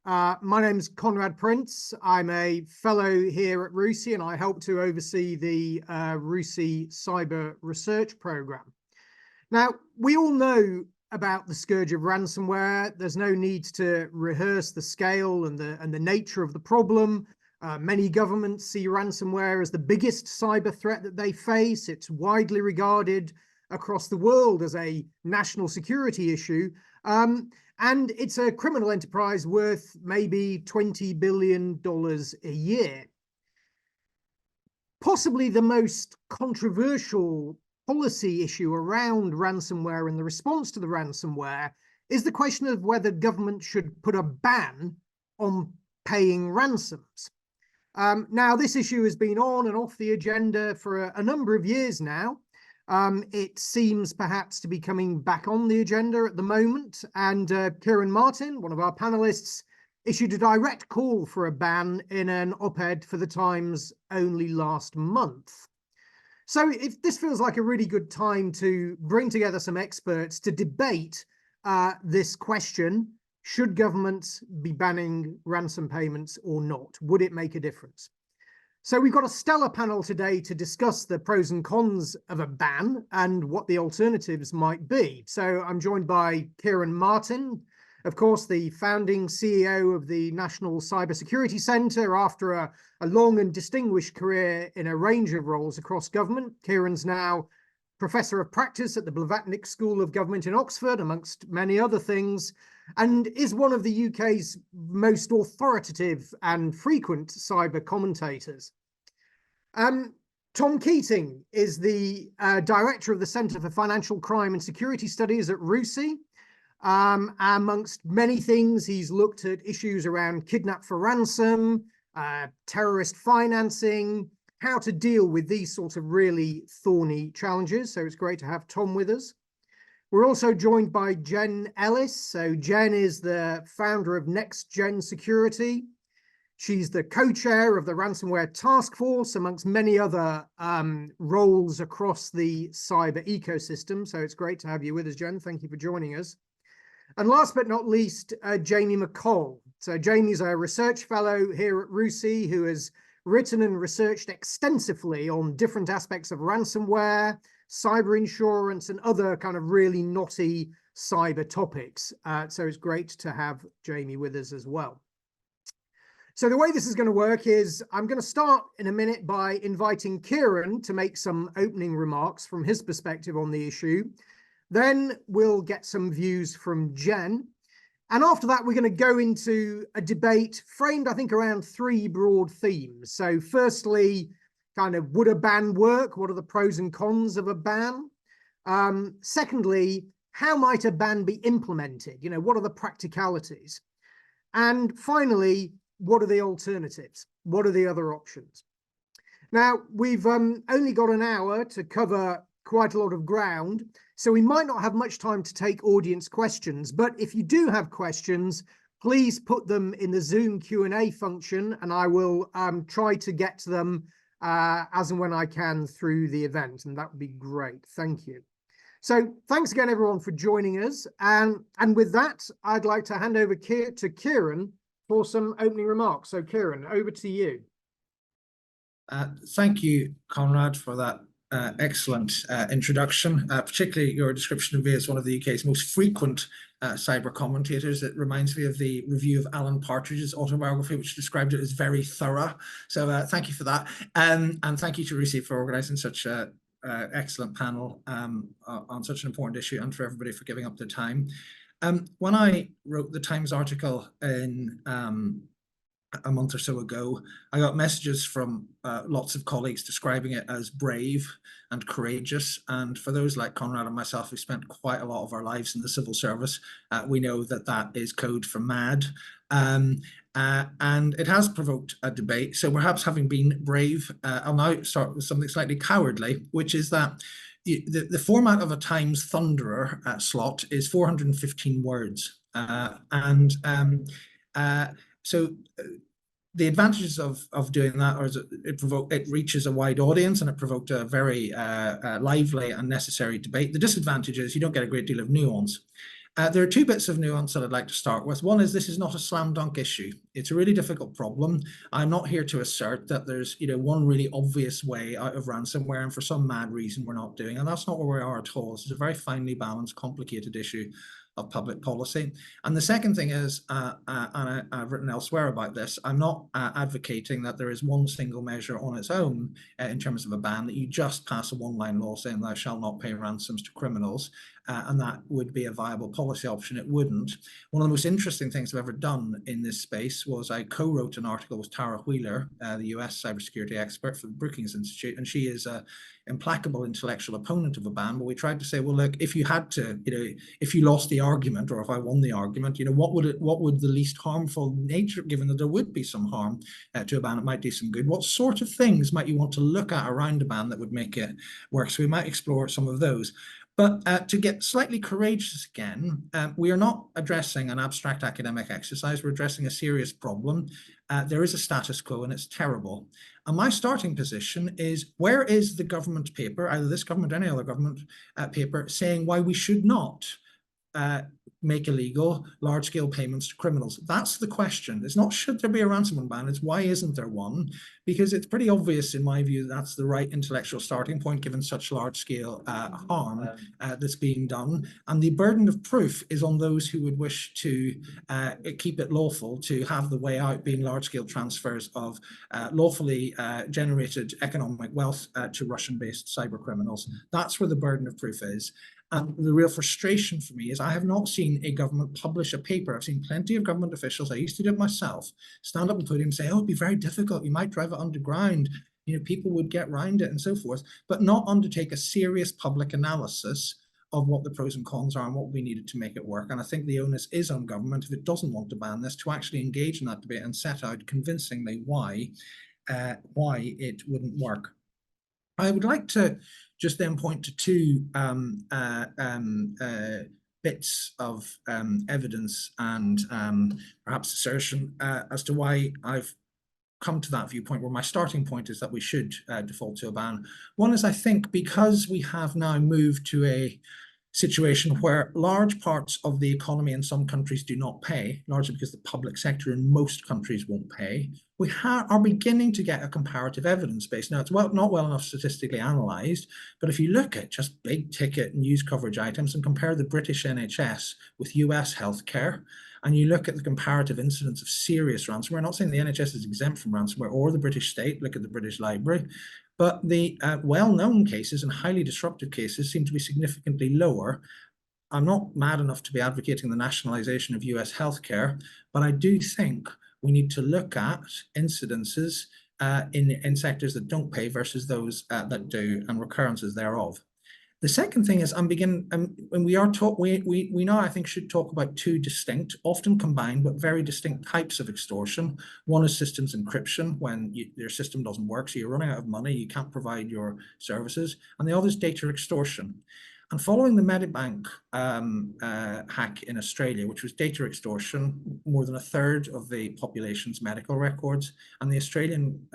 My name's Conrad Prince. I'm a fellow here at RUSI, and I help to oversee the RUSI Cyber Research Programme. Now, we all know about the scourge of ransomware. There's no need to rehearse the scale and the nature of the problem. Many governments see ransomware as the biggest cyber threat that they face. It's widely regarded across the world as a national security issue. And it's a criminal enterprise worth maybe $20 billion a year. Possibly the most controversial policy issue around ransomware and the response to the ransomware is the question of whether government should put a ban on paying ransoms. Now, this issue has been on and off the agenda for a number of years now. It seems perhaps to be coming back on the agenda at the moment, and Kieran Martin, one of our panelists, issued a direct call for a ban in an op-ed for the Times only last month. So if this feels like a really good time to bring together some experts to debate this question, should governments be banning ransom payments or not? Would it make a difference? So we've got a stellar panel today to discuss the pros and cons of a ban and what the alternatives might be. So I'm joined by Kieran Martin, of course, the founding CEO of the National Cybersecurity Centre after a long and distinguished career in a range of roles across government. Kieran's now Professor of Practice at the Blavatnik School of Government in Oxford, amongst many other things, and is one of the UK's most authoritative and frequent cyber commentators. Tom Keating is the Director of the Centre for Financial Crime and Security Studies at RUSI. Amongst many things, he's looked at issues around kidnap for ransom, terrorist financing, how to deal with these sorts of really thorny challenges. So it's great to have Tom with us. We're also joined by Jen Ellis. So Jen is the founder of Next Gen Security. She's the co-chair of the Ransomware Task Force, amongst many other roles across the cyber ecosystem. So it's great to have you with us, Jen. Thank you for joining us. And last but not least, Jamie McColl. So Jamie's a research fellow here at RUSI who has written and researched extensively on different aspects of ransomware, cyber insurance, and other kind of really knotty cyber topics. So it's great to have Jamie with us as well. So the way this is going to work is I'm going to start in a minute by inviting Kieran to make some opening remarks from his perspective on the issue. Then we'll get some views from Jen. And after that, we're going to go into a debate framed, I think, around three broad themes. So firstly, kind of, would a ban work? What are the pros and cons of a ban? Secondly, how might a ban be implemented? You know, what are the practicalities? And finally, what are the alternatives? What are the other options? Now, we've only got an hour to cover quite a lot of ground, so we might not have much time to take audience questions, but if you do have questions, please put them in the Zoom Q&A function, and I will try to get to them as and when I can through the event, and that would be great. Thank you. So thanks again, everyone, for joining us. And with that, I'd like to hand over to Kieran for some opening remarks. So Kieran, over to you. Thank you, Conrad, for that excellent introduction, particularly your description of me as one of the UK's most frequent cyber commentators. It reminds me of the review of Alan Partridge's autobiography, which described it as very thorough. So thank you for that. And thank you to RUSI for organising such an excellent panel on such an important issue, and for everybody for giving up their time. When I wrote the Times article in a month or so ago, I got messages from lots of colleagues describing it as brave and courageous. And for those like Conrad and myself who spent quite a lot of our lives in the civil service, we know that that is code for mad. And it has provoked a debate. So perhaps having been brave, I'll now start with something slightly cowardly, which is that the format of a Times Thunderer slot is 415 words. So the advantages of doing that are it reaches a wide audience, and it provoked a very lively and necessary debate. The disadvantage is you don't get a great deal of nuance. There are two bits of nuance that I'd like to start with. One is this is not a slam dunk issue. It's a really difficult problem. I'm not here to assert that there's one really obvious way out of ransomware and for some mad reason we're not doing, and that's not where we are at all. This is a very finely balanced, complicated issue of public policy. And the second thing is, and I've written elsewhere about this, I'm not advocating that there is one single measure on its own in terms of a ban, that you just pass a one-line law saying thou shalt not pay ransoms to criminals, and that would be a viable policy option. It wouldn't. One of the most interesting things I've ever done in this space was I co-wrote an article with Tara Wheeler, the US cybersecurity expert for the Brookings Institute, and she is a implacable intellectual opponent of a ban. But we tried to say, well, look, if you had to, if you lost the argument, or if I won the argument, what would the least harmful nature, given that there would be some harm to a ban, it might do some good. What sort of things might you want to look at around a ban that would make it work? So we might explore some of those. But to get slightly courageous again, we are not addressing an abstract academic exercise. We're addressing a serious problem. There is a status quo and it's terrible. And my starting position is, where is the government paper, either this government or any other government paper, saying why we should not make illegal large-scale payments to criminals? That's the question. It's not should there be a ransomware ban, it's why isn't there one? Because it's pretty obvious in my view that's the right intellectual starting point given such large-scale harm that's being done. And the burden of proof is on those who would wish to keep it lawful, to have the way out being large-scale transfers of lawfully generated economic wealth to Russian-based cyber criminals. That's where the burden of proof is. And the real frustration for me is I have not seen a government publish a paper. I've seen plenty of government officials, I used to do it myself, stand up and podium and say, oh, it'd be very difficult, you might drive it underground, people would get around it and so forth, but not undertake a serious public analysis of what the pros and cons are and what we needed to make it work. And I think the onus is on government, if it doesn't want to ban this, to actually engage in that debate and set out convincingly why it wouldn't work. I would like to just then point to two bits of evidence and perhaps assertion as to why I've come to that viewpoint, where my starting point is that we should default to a ban. One is, I think, because we have now moved to a situation where large parts of the economy in some countries do not pay, largely because the public sector in most countries won't pay, we are beginning to get a comparative evidence base. Now, it's not well enough statistically analysed, but if you look at just big ticket news coverage items and compare the British NHS with US healthcare, and you look at the comparative incidence of serious ransomware, I'm not saying the NHS is exempt from ransomware or the British state, look at the British Library, but the well-known cases and highly disruptive cases seem to be significantly lower. I'm not mad enough to be advocating the nationalisation of US healthcare, but I do think we need to look at incidences in sectors that don't pay versus those that do, and recurrences thereof. The second thing is, when we are taught, we now, I think, should talk about two distinct, often combined, but very distinct types of extortion. One is systems encryption, when your system doesn't work, so you're running out of money, you can't provide your services. And the other is data extortion. And following the Medibank hack in Australia, which was data extortion, more than a third of the population's medical records, and the Australian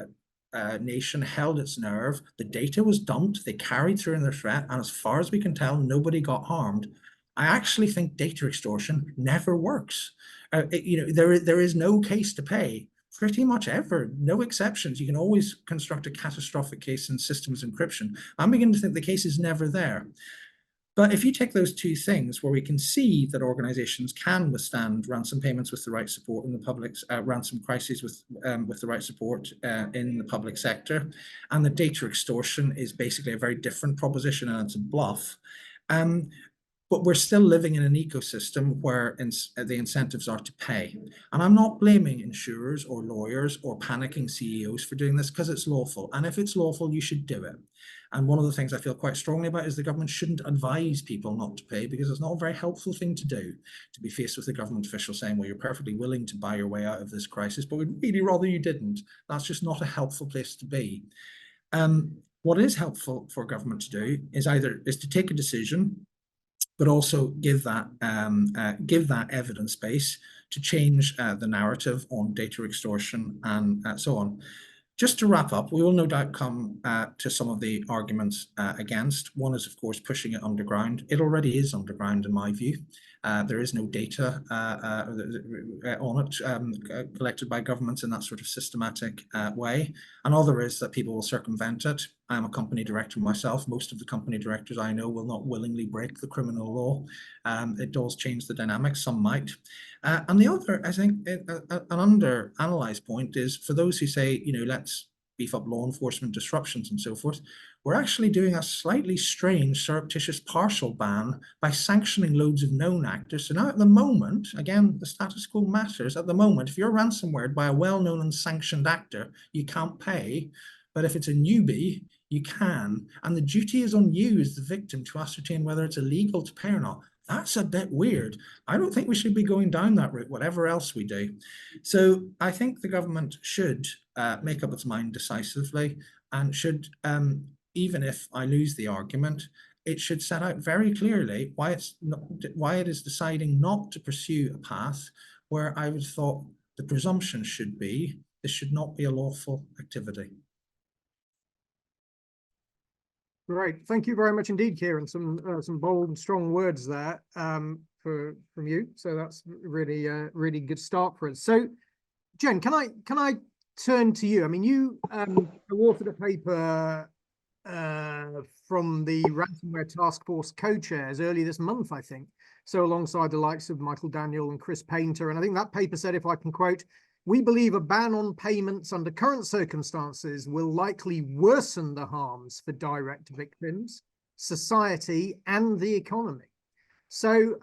nation held its nerve. The data was dumped, they carried through in their threat, and as far as we can tell, nobody got harmed. I actually think data extortion never works. There is no case to pay, pretty much ever, no exceptions. You can always construct a catastrophic case in systems encryption. I'm beginning to think the case is never there. But if you take those two things, where we can see that organizations can withstand ransom payments with the right support in the public's ransom crises with the right support in the public sector, and the data extortion is basically a very different proposition and it's a bluff. But we're still living in an ecosystem where the incentives are to pay. And I'm not blaming insurers or lawyers or panicking CEOs for doing this, because it's lawful. And if it's lawful, you should do it. And one of the things I feel quite strongly about is the government shouldn't advise people not to pay, because it's not a very helpful thing to do, to be faced with a government official saying, well, you're perfectly willing to buy your way out of this crisis, but we'd really rather you didn't. That's just not a helpful place to be. What is helpful for government to do is to take a decision, but also give that evidence base to change the narrative on data extortion and so on. Just to wrap up, we will no doubt come to some of the arguments against. One is, of course, pushing it underground. It already is underground, in my view. There is no data on it collected by governments in that sort of systematic way. And all there is that people will circumvent it. I'm a company director myself. Most of the company directors I know will not willingly break the criminal law. It does change the dynamics. Some might. And the other, I think, an under-analyzed point is for those who say, let's beef up law enforcement disruptions and so forth, we're actually doing a slightly strange surreptitious partial ban by sanctioning loads of known actors. So now at the moment, again, the status quo matters. At the moment, if you're ransomware by a well-known and sanctioned actor, you can't pay. But if it's a newbie, you can. And the duty is on you as the victim to ascertain whether it's illegal to pay or not. That's a bit weird. I don't think we should be going down that route, whatever else we do. So I think the government should make up its mind decisively and should, even if I lose the argument, it should set out very clearly why it is deciding not to pursue a path where I would have thought the presumption should be this should not be a lawful activity. Great, thank you very much indeed, Kieran. Some bold and strong words there from you. So that's really really good start for us. So, Jen, can I turn to you? I mean, you authored a paper from the Ransomware Task Force co-chairs early this month, I think. So alongside the likes of Michael Daniel and Chris Painter, and I think that paper said, if I can quote, "We believe a ban on payments under current circumstances will likely worsen the harms for direct victims, society, and the economy." So,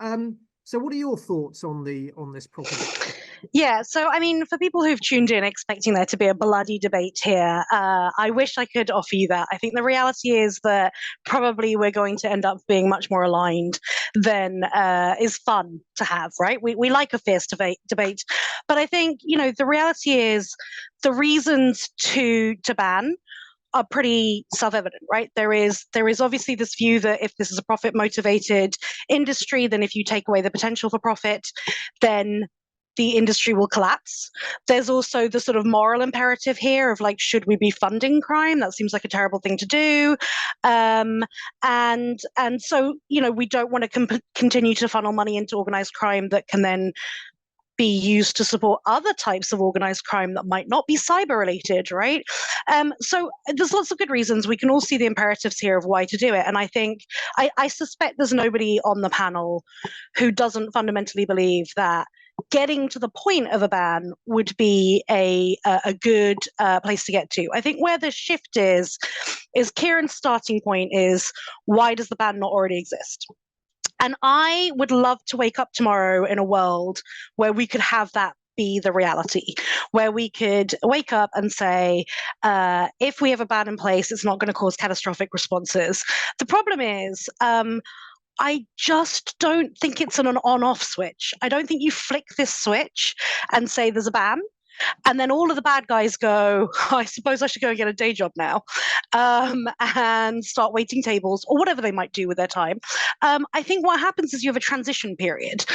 so what are your thoughts on this proposition? Yeah, so I mean, for people who've tuned in expecting there to be a bloody debate here, I wish I could offer you that. I think the reality is that probably we're going to end up being much more aligned than is fun to have, right? We like a fierce debate, but I think, the reality is the reasons to ban are pretty self-evident, right? There is obviously this view that if this is a profit-motivated industry, then if you take away the potential for profit, then the industry will collapse. There's also the sort of moral imperative here of like, should we be funding crime? That seems like a terrible thing to do. And so, we don't want to continue to funnel money into organized crime that can then be used to support other types of organized crime that might not be cyber related, right? So there's lots of good reasons. We can all see the imperatives here of why to do it. And I think, I suspect there's nobody on the panel who doesn't fundamentally believe that getting to the point of a ban would be a good place to get to. I think where the shift is Kieran's starting point is, why does the ban not already exist? And I would love to wake up tomorrow in a world where we could have that be the reality, where we could wake up and say, if we have a ban in place, it's not going to cause catastrophic responses. The problem is, I just don't think it's an on-off switch. I don't think you flick this switch and say there's a ban, and then all of the bad guys go, I suppose I should go and get a day job now, and start waiting tables or whatever they might do with their time. I think what happens is you have a transition period.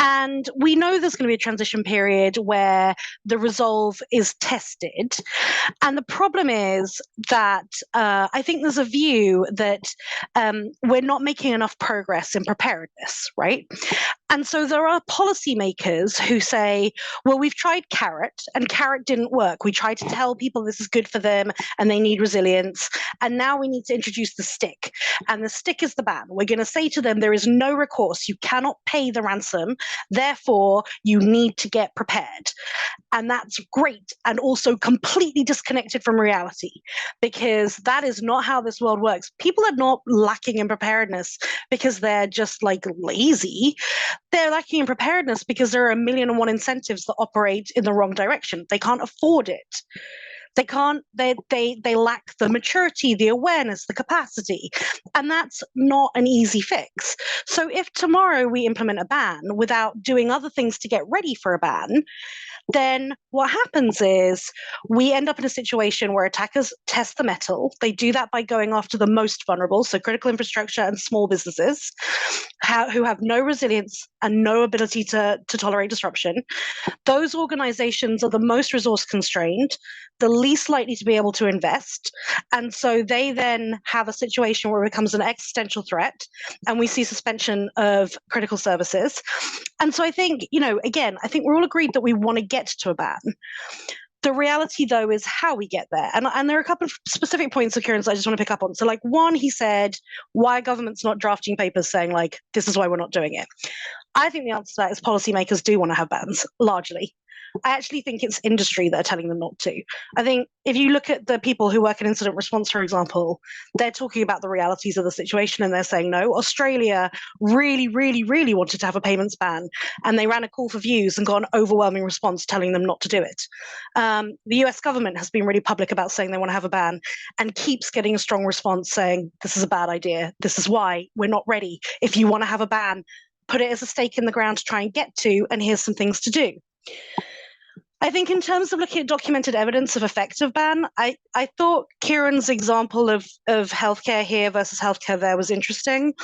And we know there's going to be a transition period where the resolve is tested. And the problem is that I think there's a view that we're not making enough progress in preparedness, right? And so there are policymakers who say, well, we've tried carrot and carrot didn't work. We tried to tell people this is good for them and they need resilience. And now we need to introduce the stick. And the stick is the ban. We're going to say to them, there is no recourse. You cannot pay the ransom. Therefore, you need to get prepared. And that's great. And also completely disconnected from reality, because that is not how this world works. People are not lacking in preparedness because they're just like lazy. They're lacking in preparedness because there are 1,000,001 incentives that operate in the wrong direction. They can't afford it. They can't, they lack the maturity, the awareness, the capacity. And that's not an easy fix. So if tomorrow we implement a ban without doing other things to get ready for a ban, then what happens is we end up in a situation where attackers test the metal. They do that by going after the most vulnerable, so critical infrastructure and small businesses who have no resilience and no ability to tolerate disruption. Those organizations are the most resource constrained, the least likely to be able to invest. And so they then have a situation where it becomes an existential threat, and we see suspension of critical services. And so I think, again, I think we're all agreed that we want to get to a ban. The reality, though, is how we get there. And there are a couple of specific points of Kieran's I just want to pick up on. So, like, one, he said, why are governments not drafting papers saying, like, this is why we're not doing it? I think the answer to that is policymakers do want to have bans, largely. I actually think it's industry that are telling them not to. I think if you look at the people who work in incident response, for example, they're talking about the realities of the situation and they're saying no. Australia really, really, really wanted to have a payments ban, and they ran a call for views and got an overwhelming response telling them not to do it. The US government has been really public about saying they want to have a ban and keeps getting a strong response saying this is a bad idea. This is why we're not ready. If you want to have a ban, put it as a stake in the ground to try and get to, and here's some things to do. I think in terms of looking at documented evidence of effective ban, I thought Kieran's example of healthcare here versus healthcare there was interesting.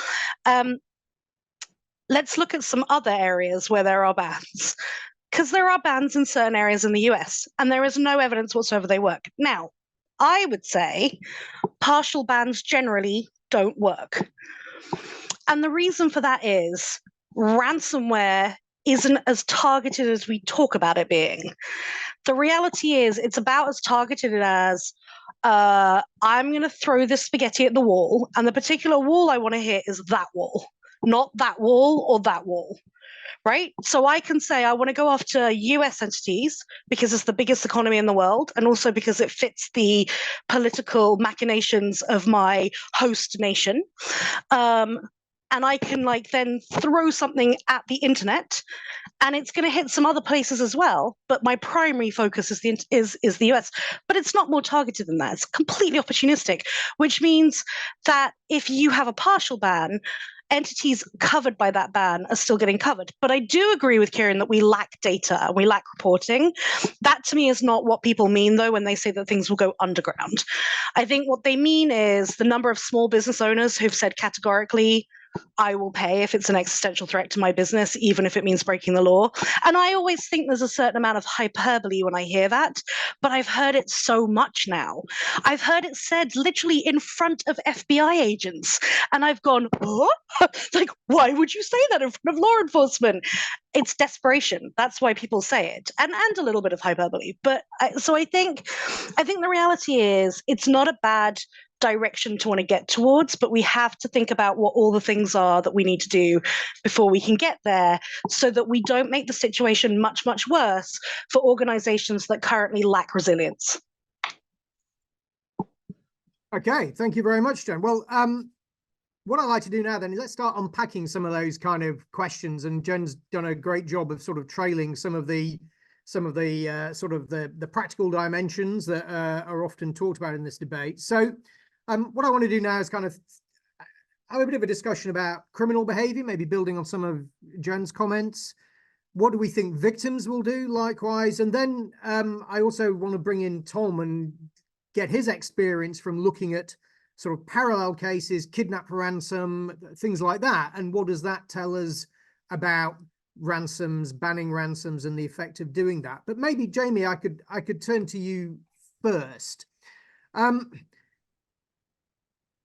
Let's look at some other areas where there are bans, because there are bans in certain areas in the US, and there is no evidence whatsoever they work. Now, I would say partial bans generally don't work. And the reason for that is ransomware isn't as targeted as we talk about it being. The reality is it's about as targeted as I'm going to throw this spaghetti at the wall, and the particular wall I want to hit is that wall, not that wall or that wall, right? So I can say I want to go after US entities because it's the biggest economy in the world, and also because it fits the political machinations of my host nation. And I can then throw something at the internet, and it's going to hit some other places as well. But my primary focus is the US. But it's not more targeted than that. It's completely opportunistic, which means that if you have a partial ban, entities covered by that ban are still getting covered. But I do agree with Kieran that we lack data and we lack reporting. That to me is not what people mean, though, when they say that things will go underground. I think what they mean is the number of small business owners who've said categorically, I will pay if it's an existential threat to my business, even if it means breaking the law. And I always think there's a certain amount of hyperbole when I hear that, but I've heard it so much now. I've heard it said literally in front of FBI agents, and I've gone, oh? Like, why would you say that in front of law enforcement? It's desperation. That's why people say it, and a little bit of hyperbole. But so I think the reality is it's not a bad direction to want to get towards, but we have to think about what all the things are that we need to do before we can get there, so that we don't make the situation much, much worse for organizations that currently lack resilience. Okay, thank you very much, Jen. Well, what I'd like to do now then is let's start unpacking some of those kind of questions, and Jen's done a great job of sort of trailing some of the practical dimensions that are often talked about in this debate. So what I want to do now is kind of have a bit of a discussion about criminal behavior, maybe building on some of Jen's comments. What do we think victims will do likewise? And then I also want to bring in Tom and get his experience from looking at sort of parallel cases, kidnap for ransom, things like that. And what does that tell us about ransoms, banning ransoms, and the effect of doing that? But maybe, Jamie, I could turn to you first.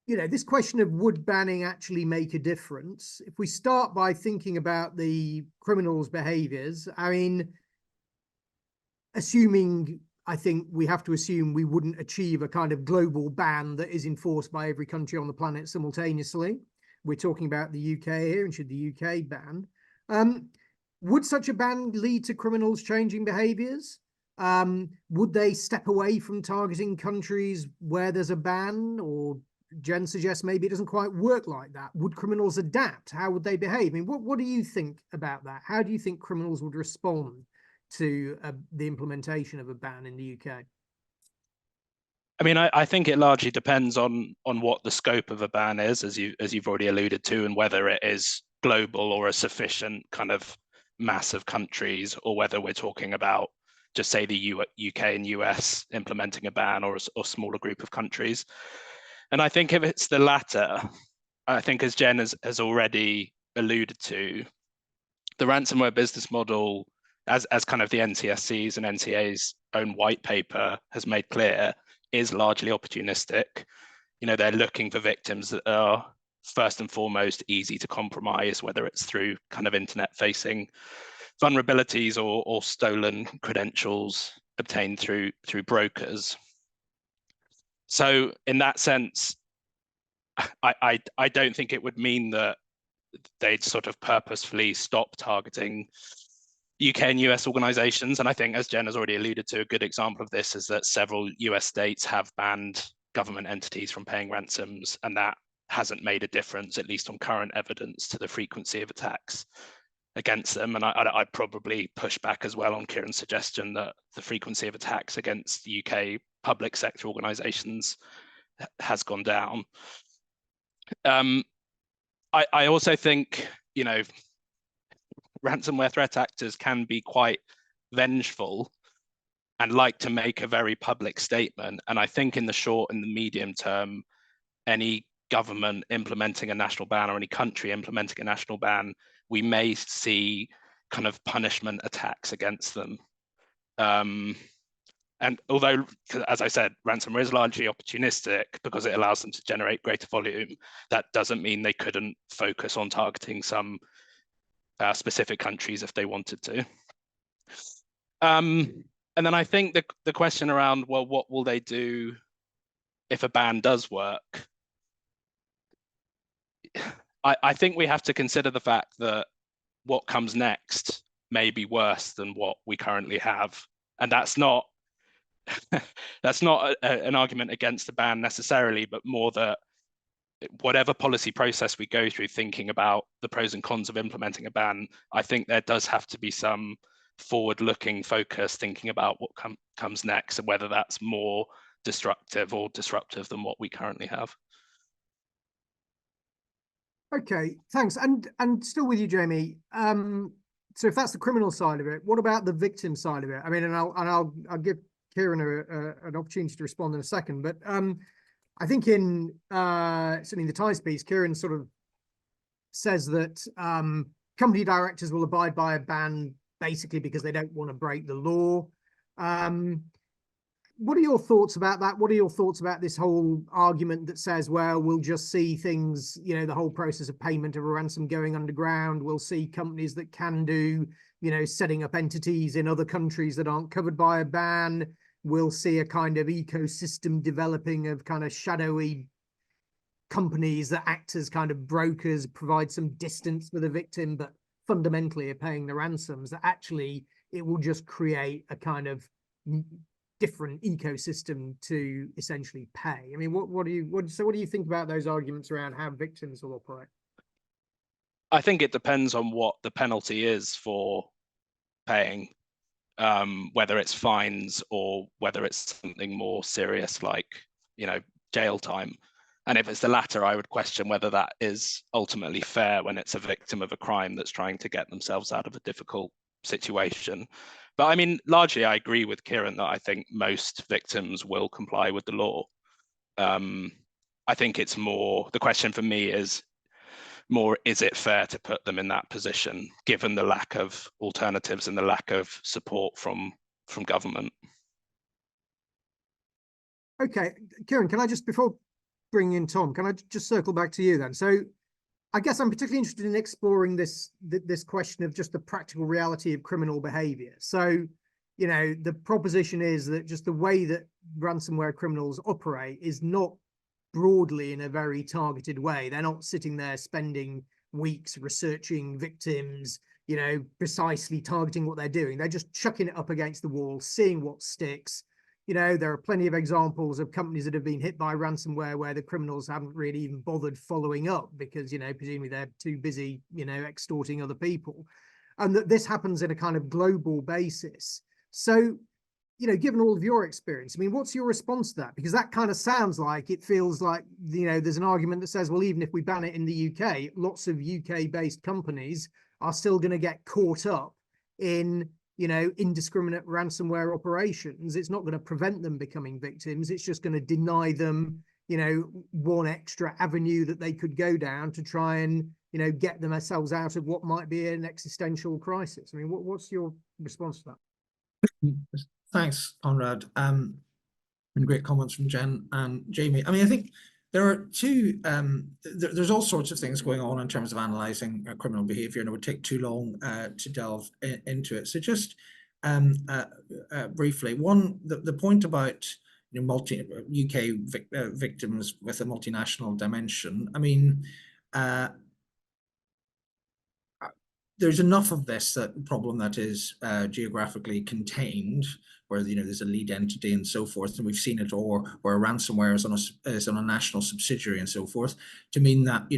This question of would banning actually make a difference? If we start by thinking about the criminals' behaviors, I mean, I think we have to assume we wouldn't achieve a kind of global ban that is enforced by every country on the planet simultaneously. We're talking about the UK here, and should the UK ban? Would such a ban lead to criminals changing behaviors? Would they step away from targeting countries where there's a ban? Or Jen suggests maybe it doesn't quite work like that. Would criminals adapt? How would they behave? I mean, what do you think about that? How do you think criminals would respond to the implementation of a ban in the UK? I mean, I think it largely depends on what the scope of a ban is, as you've already alluded to, and whether it is global or a sufficient kind of mass of countries, or whether we're talking about just say the UK and US implementing a ban, or a smaller group of countries. And I think if it's the latter, I think as Jen has already alluded to, the ransomware business model as kind of the NCSC's and NCA's own white paper has made clear, is largely opportunistic. You know, they're looking for victims that are first and foremost easy to compromise, whether it's through kind of internet-facing vulnerabilities or stolen credentials obtained through brokers. So in that sense, I don't think it would mean that they'd sort of purposefully stop targeting UK and US organizations. And I think, as Jen has already alluded to, a good example of this is that several US states have banned government entities from paying ransoms, and that hasn't made a difference, at least on current evidence, to the frequency of attacks against them. And I'd probably push back as well on Kieran's suggestion that the frequency of attacks against UK public sector organizations has gone down. I also think, you know, ransomware threat actors can be quite vengeful and like to make a very public statement. And I think in the short and the medium term, any government implementing a national ban or any country implementing a national ban, we may see kind of punishment attacks against them. And although, as I said, ransomware is largely opportunistic because it allows them to generate greater volume, that doesn't mean they couldn't focus on targeting some specific countries if they wanted to. And then I think the question around, well, what will they do if a ban does work? I think we have to consider the fact that what comes next may be worse than what we currently have. And that's not an argument against the ban necessarily, but more that whatever policy process we go through thinking about the pros and cons of implementing a ban, I think there does have to be some forward-looking focus thinking about what comes next and whether that's more destructive or disruptive than what we currently have. Okay, thanks. And still with you, Jamie. So if that's the criminal side of it, what about the victim side of it? I mean, and I'll give Kieran an opportunity to respond in a second, but I think in certainly in the Times piece, Kieran sort of says that company directors will abide by a ban basically because they don't want to break the law. What are your thoughts about that? What are your thoughts about this whole argument that says, well, we'll just see things, you know, the whole process of payment of a ransom going underground. We'll see companies that can do, you know, setting up entities in other countries that aren't covered by a ban. We'll see a kind of ecosystem developing of kind of shadowy companies that act as kind of brokers, provide some distance for the victim, but fundamentally are paying the ransoms. That actually it will just create a kind of different ecosystem to essentially pay. I mean, what do you think about those arguments around how victims will operate? I think it depends on what the penalty is for paying, whether it's fines or whether it's something more serious like, you know, jail time. And if it's the latter, I would question whether that is ultimately fair when it's a victim of a crime that's trying to get themselves out of a difficult situation. But I mean, largely, I agree with Kieran that I think most victims will comply with the law. I think it's more, the question for me is more, is it fair to put them in that position, given the lack of alternatives and the lack of support from government? Okay, Kieran, can I just, before bringing in Tom, can I just circle back to you then? So I guess I'm particularly interested in exploring this question of just the practical reality of criminal behavior. So, you know, the proposition is that just the way that ransomware criminals operate is not broadly in a very targeted way. They're not sitting there spending weeks researching victims, you know, precisely targeting what they're doing. They're just chucking it up against the wall, seeing what sticks. You know, there are plenty of examples of companies that have been hit by ransomware where the criminals haven't really even bothered following up because, you know, presumably they're too busy, you know, extorting other people. And that this happens in a kind of global basis. So, you know, given all of your experience, I mean, what's your response to that? Because that kind of sounds like, it feels like, you know, there's an argument that says, well, even if we ban it in the UK, lots of UK-based companies are still going to get caught up in, you know, indiscriminate ransomware operations. It's not going to prevent them becoming victims. It's just going to deny them, one extra avenue that they could go down to try and, get themselves out of what might be an existential crisis. I mean, what's your response to that? Thanks, Conrad. And great comments from Jen and Jamie. I mean, I think there are two, there's all sorts of things going on in terms of analysing criminal behaviour, and it would take too long to delve into it. So just briefly, one, the point about UK victims with a multinational dimension. I mean, there's enough of this problem that is geographically contained, where there's a lead entity and so forth, and we've seen it, or where ransomware is on a national subsidiary and so forth, to mean that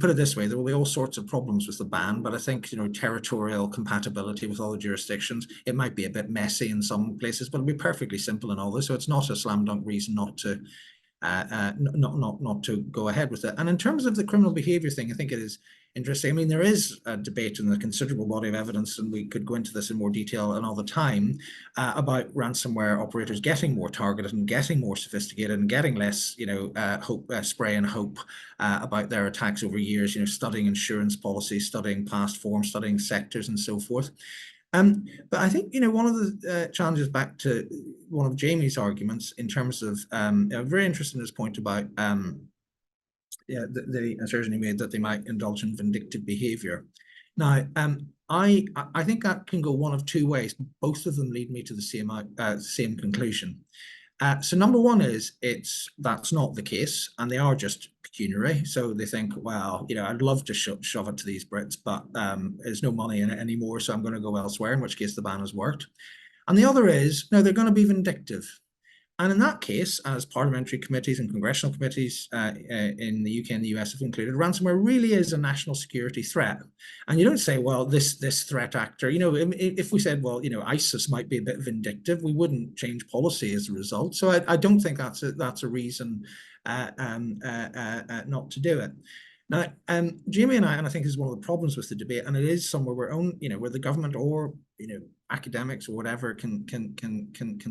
put it this way: there will be all sorts of problems with the ban, but I think territorial compatibility with all the jurisdictions, it might be a bit messy in some places, but it'll be perfectly simple in others. So it's not a slam dunk reason not to go ahead with it. And in terms of the criminal behaviour thing, I think it is interesting. I mean, there is a debate and a considerable body of evidence, and we could go into this in more detail another time, about ransomware operators getting more targeted and getting more sophisticated and getting less, spray and hope about their attacks over years, studying insurance policies, studying past forms, studying sectors and so forth. But I think, one of the challenges, back to one of Jamie's arguments in terms of, very interested in his point about the assertion he made that they might indulge in vindictive behaviour. Now, I think that can go one of two ways. Both of them lead me to the same conclusion. So number one is that's not the case, and they are just pecuniary. So they think, well, I'd love to shove it to these Brits, but there's no money in it anymore, so I'm going to go elsewhere, in which case the ban has worked. And the other is, no, they're going to be vindictive. And in that case, as parliamentary committees and congressional committees in the UK and the US have included, ransomware really is a national security threat. And you don't say, well, this threat actor, if we said, well, ISIS might be a bit vindictive, we wouldn't change policy as a result. So I don't think that's a reason not to do it. Now, Jamie and I think is one of the problems with the debate, and it is somewhere where the government or academics or whatever can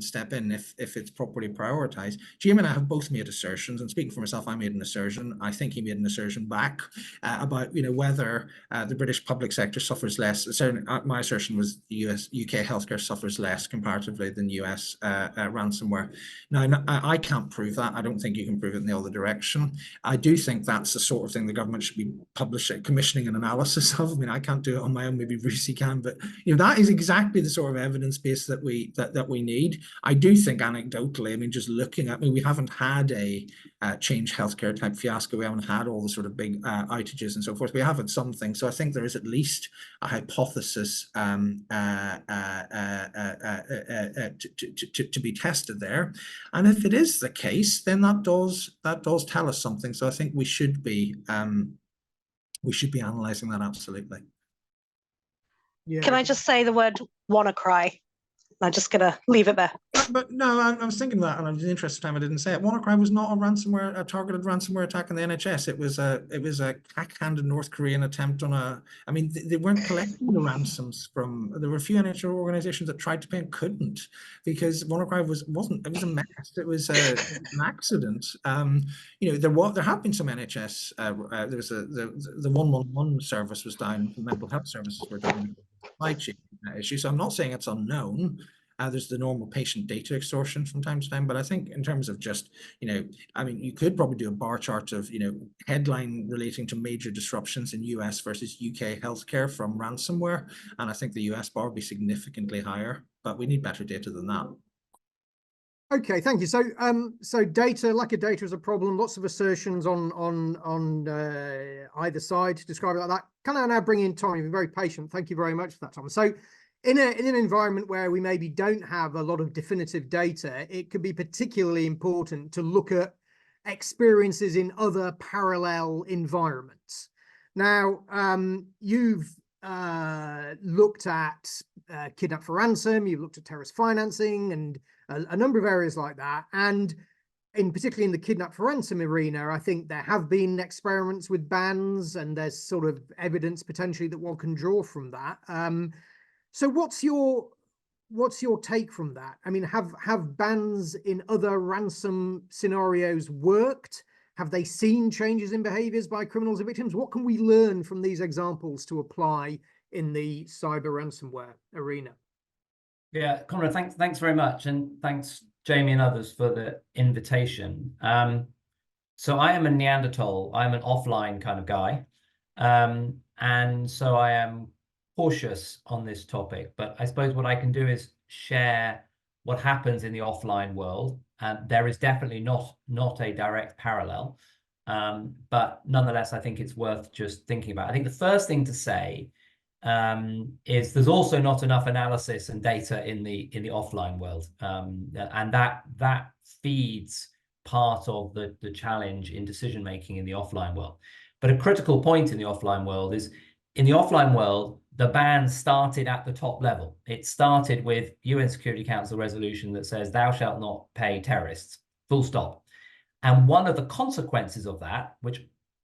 step in if it's properly prioritized. Jamie and I have both made assertions, and speaking for myself, I made an assertion. I think he made an assertion back about whether the British public sector suffers less. So my assertion was the UK healthcare suffers less comparatively than US ransomware. Now, I can't prove that. I don't think you can prove it in the other direction. I do think that's the sort of thing the government should be commissioning an analysis of. I mean, I can't do it on my own. Maybe Brucey can, but that is exactly the sort of evidence base that we need. I do think anecdotally, I mean, just looking at, we haven't had a Change Healthcare type fiasco. We haven't had all the sort of big outages and so forth. We have had something. So I think there is at least a hypothesis to be tested there. And if it is the case, then that does tell us something. So I think we should be analysing that, absolutely. Yeah. Can I just say the word WannaCry? I'm just going to leave it there. But no, I was thinking that, and in the interest of time, I didn't say it. WannaCry was not a targeted ransomware attack in the NHS. It was a cack-handed North Korean attempt on they weren't collecting the ransoms from. There were a few NHS organisations that tried to pay and couldn't, because WannaCry wasn't. It was a mess. It was an accident. There have been some NHS. There was the 111 service was down. Mental health services were down. Supply chain issue. So I'm not saying it's unknown. There's the normal patient data extortion from time to time, but I think in terms of just, you could probably do a bar chart of, headline relating to major disruptions in US versus UK healthcare from ransomware. And I think the US bar would be significantly higher, but we need better data than that. Okay, thank you. So, lack of data is a problem. Lots of assertions on either side to describe it like that. Can I now bring in Tom? You've been very patient. Thank you very much for that, Tom. So, in an environment where we maybe don't have a lot of definitive data, it could be particularly important to look at experiences in other parallel environments. Now, you've looked at kidnap for ransom, you've looked at terrorist financing and a number of areas like that. And particularly in the kidnap for ransom arena, I think there have been experiments with bans, and there's sort of evidence potentially that one can draw from that. So what's your what's your take from that? I mean, have bans in other ransom scenarios worked? Have they seen changes in behaviors by criminals and victims? What can we learn from these examples to apply in the cyber ransomware arena? Yeah, Conrad, thanks very much. And thanks, Jamie and others, for the invitation. So I am a Neanderthal. I'm an offline kind of guy. And so I am cautious on this topic. But I suppose what I can do is share what happens in the offline world. And there is definitely not a direct parallel. But nonetheless, I think it's worth just thinking about. I think the first thing to say is there's also not enough analysis and data in the offline world, and that feeds part of the challenge in decision making in the offline world. But a critical point in the offline world is, in the offline world, the ban started at the top level. It started with UN Security Council resolution that says thou shalt not pay terrorists, full stop. And one of the consequences of that, which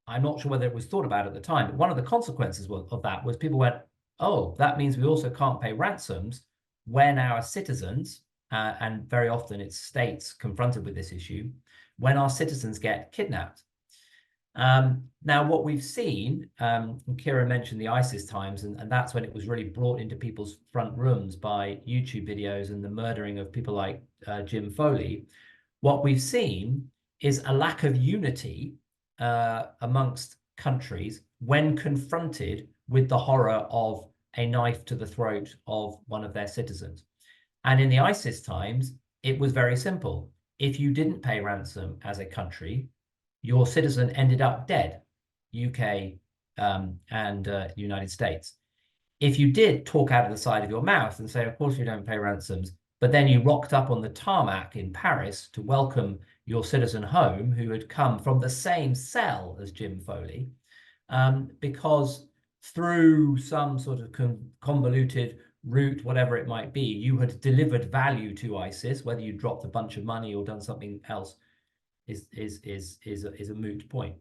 I'm not sure whether it was thought about at the time, but one of the consequences of that was people went, oh, that means we also can't pay ransoms when our citizens, and very often it's states confronted with this issue, when our citizens get kidnapped. Now, what we've seen, Kieran mentioned the ISIS times, and that's when it was really brought into people's front rooms by YouTube videos and the murdering of people like Jim Foley. What we've seen is a lack of unity amongst countries when confronted with the horror of a knife to the throat of one of their citizens. And in the ISIS times, it was very simple. If you didn't pay ransom as a country, your citizen ended up dead, UK and United States. If you did talk out of the side of your mouth and say, of course you don't pay ransoms, but then you rocked up on the tarmac in Paris to welcome your citizen home who had come from the same cell as Jim Foley, because through some sort of convoluted route, whatever it might be, you had delivered value to ISIS, whether you dropped a bunch of money or done something else is a moot point.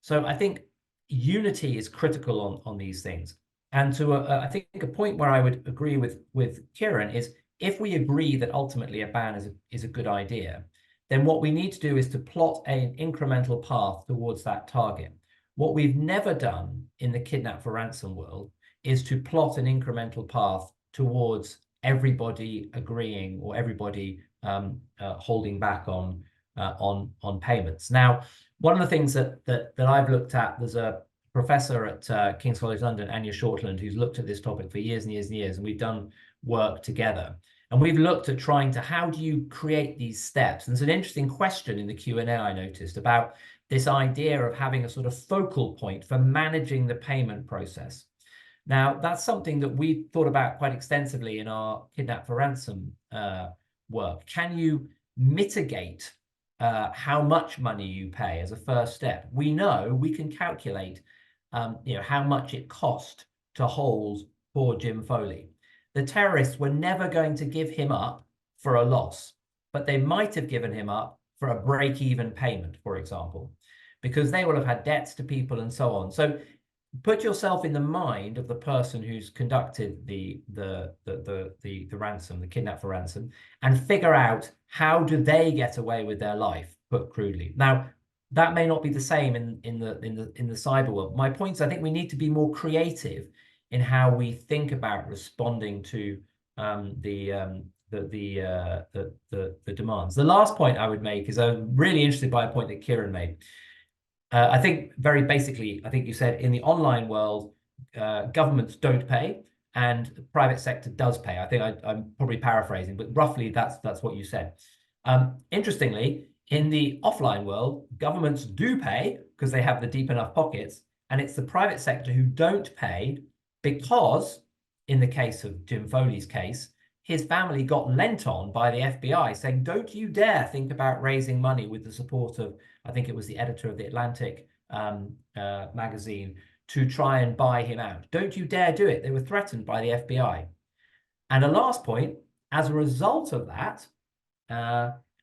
So I think unity is critical on these things. And to I think a point where I would agree with Kieran is, if we agree that ultimately a ban is a good idea, then what we need to do is to plot an incremental path towards that target. What we've never done in the kidnap for ransom world is to plot an incremental path towards everybody agreeing or everybody holding back on payments. Now, one of the things that I've looked at, there's a professor at King's College London, Anya Shortland, who's looked at this topic for years and years and years, and we've done work together. And we've looked at trying to, how do you create these steps? And there's an interesting question in the Q&A I noticed about this idea of having a sort of focal point for managing the payment process. Now, that's something that we thought about quite extensively in our Kidnap for Ransom work. Can you mitigate how much money you pay as a first step? We know we can calculate how much it cost to hold poor Jim Foley. The terrorists were never going to give him up for a loss, but they might have given him up for a break-even payment, for example, because they will have had debts to people and so on. So put yourself in the mind of the person who's conducted the ransom, the kidnap for ransom, and figure out how do they get away with their life, put crudely. Now, that may not be the same in the cyber world. My point is, I think we need to be more creative in how we think about responding to the demands. The last point I would make is, I'm really interested by a point that Kieran made. I think very basically, I think you said in the online world, governments don't pay and the private sector does pay. I think I'm probably paraphrasing, but roughly that's what you said. Interestingly, in the offline world, governments do pay because they have the deep enough pockets, and it's the private sector who don't pay because, in the case of Jim Foley's case, his family got lent on by the FBI saying, don't you dare think about raising money with the support of, I think it was the editor of the Atlantic magazine, to try and buy him out. Don't you dare do it. They were threatened by the FBI. And a last point, as a result of that,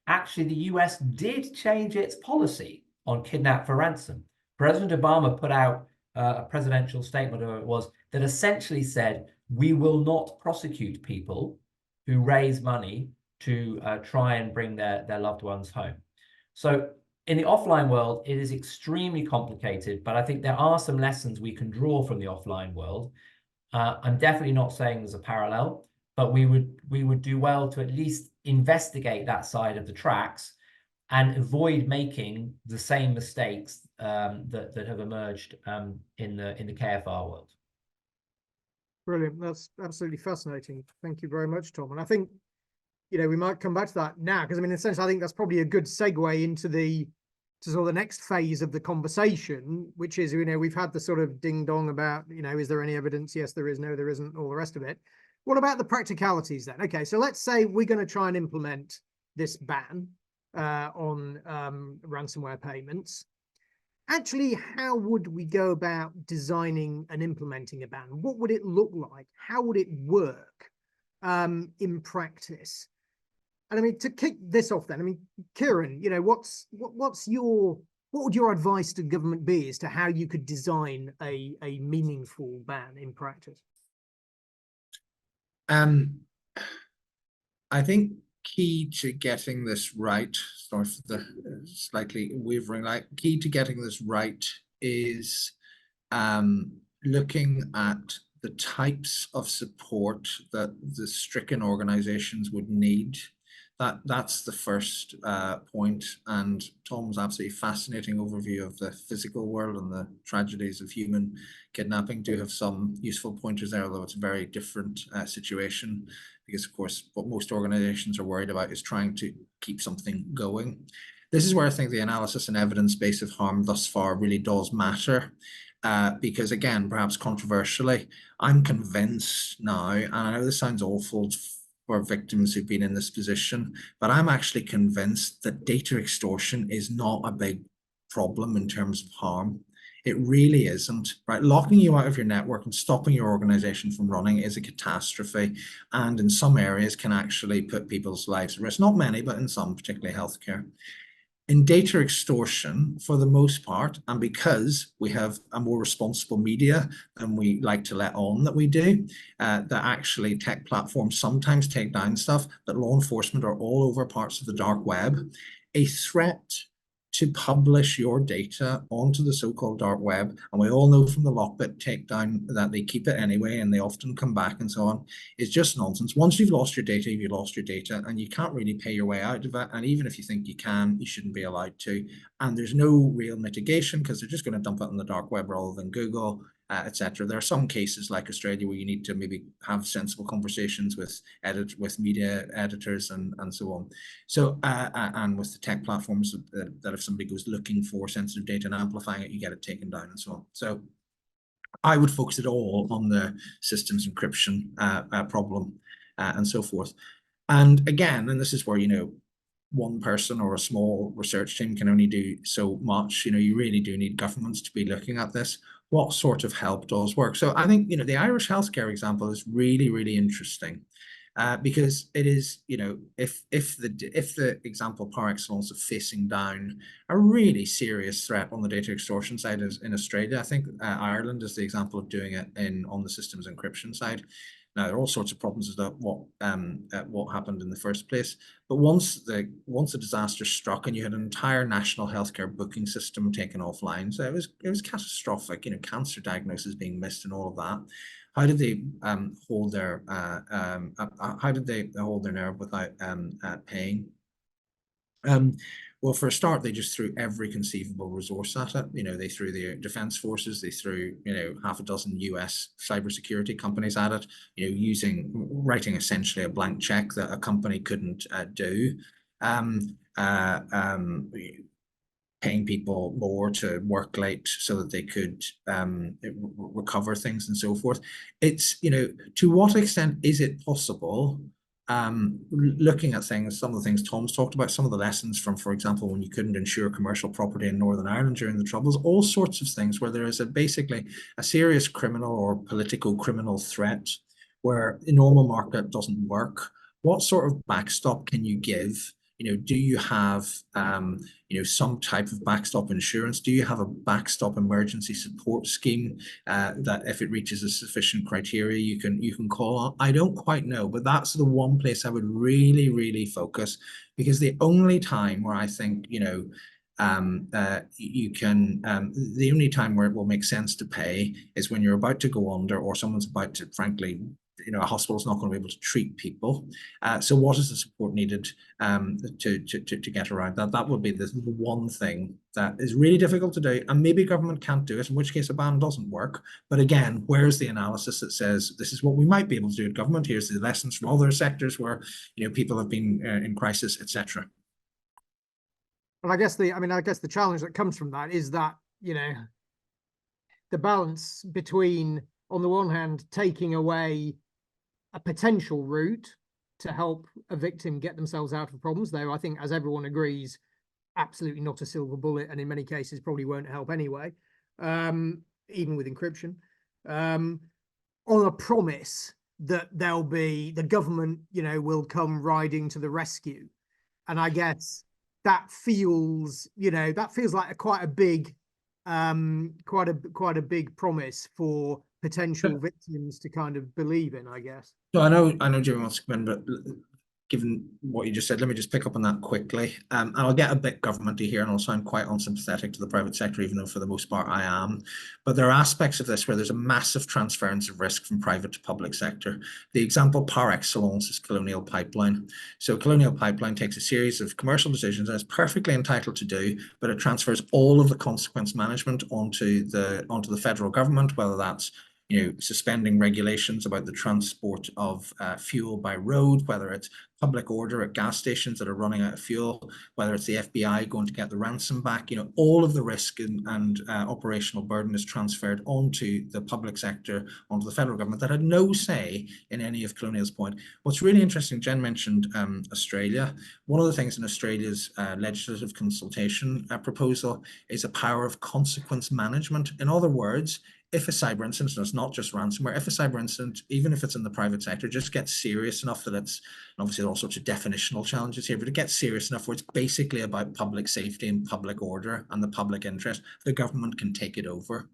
actually the US did change its policy on kidnap for ransom. President Obama put out a presidential statement, or it was, that essentially said, we will not prosecute people who raise money to try and bring their loved ones home. So in the offline world, it is extremely complicated, but I think there are some lessons we can draw from the offline world. I'm definitely not saying there's a parallel, but we would do well to at least investigate that side of the tracks and avoid making the same mistakes that have emerged in the KFR world. Brilliant. That's absolutely fascinating. Thank you very much, Tom. And I think, you know, we might come back to that now, because I mean, in a sense, I think that's probably a good segue into sort of the next phase of the conversation, which is, you know, we've had the sort of ding dong about, you know, is there any evidence? Yes, there is. No, there isn't. All the rest of it. What about the practicalities then? Okay, so let's say we're going to try and implement this ban on ransomware payments. Actually, how would we go about designing and implementing a ban? What would it look like? How would it work in practice? And I mean, to kick this off then, I mean, Kieran, you know, what would your advice to government be as to how you could design a meaningful ban in practice? I think key to getting this right, sorry for the slightly wavering, like key to getting this right is looking at the types of support that the stricken organizations would need. That's the first point. And Tom's absolutely fascinating overview of the physical world and the tragedies of human kidnapping do have some useful pointers there, although it's a very different situation, because of course what most organizations are worried about is trying to keep something going. This is where I think the analysis and evidence base of harm thus far really does matter. Because again, perhaps controversially, I'm convinced now, and I know this sounds awful for victims who've been in this position, but I'm actually convinced that data extortion is not a big problem in terms of harm. It really isn't, right? Locking you out of your network and stopping your organization from running is a catastrophe, and in some areas can actually put people's lives at risk. Not many, but in some, particularly healthcare. In data extortion, for the most part, and because we have a more responsible media than we like to let on that we do, that actually tech platforms sometimes take down stuff, that law enforcement are all over parts of the dark web, a threat to publish your data onto the so-called dark web, and we all know from the Lockbit takedown that they keep it anyway and they often come back and so on, is just nonsense. Once you've lost your data, you've lost your data, and you can't really pay your way out of it. And even if you think you can, you shouldn't be allowed to. And there's no real mitigation because they're just going to dump it on the dark web rather than Google, etc. There are some cases like Australia where you need to maybe have sensible conversations with media editors and so on. So and with the tech platforms that if somebody goes looking for sensitive data and amplifying it, you get it taken down and so on. So I would focus it all on the systems encryption problem and so forth. And again, and this is where, you know, one person or a small research team can only do so much. You know, you really do need governments to be looking at this. What sort of help does work? So I think, you know, the Irish healthcare example is really, really interesting because it is, you know, if the example par excellence of facing down a really serious threat on the data extortion side is in Australia, I think Ireland is the example of doing it on the systems encryption side. Now, there are all sorts of problems with what happened in the first place. But once the disaster struck and you had an entire national healthcare booking system taken offline, so it was catastrophic. You know, cancer diagnosis being missed and all of that. How did they hold their nerve without paying? Well, for a start, they just threw every conceivable resource at it. You know, they threw the defense forces, they threw, you know, half a dozen US cybersecurity companies at it, you know, writing essentially a blank check that a company couldn't do. Paying people more to work late so that they could recover things and so forth. It's, you know, to what extent is it possible, looking at things, some of the things Tom's talked about, some of the lessons from, for example, when you couldn't insure commercial property in Northern Ireland during the Troubles, all sorts of things where there is basically a serious criminal or political criminal threat where the normal market doesn't work. What sort of backstop can you give do you have some type of backstop insurance? Do you have a backstop emergency support scheme that if it reaches a sufficient criteria you can call on? I don't quite know, but that's the one place I would really focus, because the only time where I think the only time where it will make sense to pay is when you're about to go under, or someone's about to, frankly, a hospital's not going to be able to treat people. So what is the support needed to get around that? That would be the one thing that is really difficult to do, and maybe government can't do it, in which case a ban doesn't work. But again, where's the analysis that says this is what we might be able to do at government? Here's the lessons from other sectors where people have been in crisis, etc. Well, I guess the challenge that comes from that is that the balance between, on the one hand, taking away a potential route to help a victim get themselves out of problems, though I think, as everyone agrees, absolutely not a silver bullet, and in many cases probably won't help anyway, even with encryption, on a promise that the government will come riding to the rescue. And I guess that feels like quite a big promise for potential victims to kind of believe in, I guess. So I know Jimmy wants to come in, but given what you just said, let me just pick up on that quickly. And I'll get a bit governmenty here, and I'll sound quite unsympathetic to the private sector, even though for the most part I am. But there are aspects of this where there's a massive transference of risk from private to public sector. The example par excellence is Colonial Pipeline. So Colonial Pipeline takes a series of commercial decisions, and it's perfectly entitled to do, but it transfers all of the consequence management onto the federal government, whether that's suspending regulations about the transport of fuel by road, whether it's public order at gas stations that are running out of fuel, whether it's the FBI going to get the ransom back. All of the risk and operational burden is transferred onto the public sector, onto the federal government, that had no say in any of Colonial's point. What's really interesting, Jen mentioned Australia. One of the things in Australia's legislative consultation proposal is a power of consequence management. In other words, if a cyber incident, and it's not just ransomware, if a cyber incident, even if it's in the private sector, just gets serious enough that it's, obviously there are all sorts of definitional challenges here, but it gets serious enough where it's basically about public safety and public order and the public interest, the government can take it over.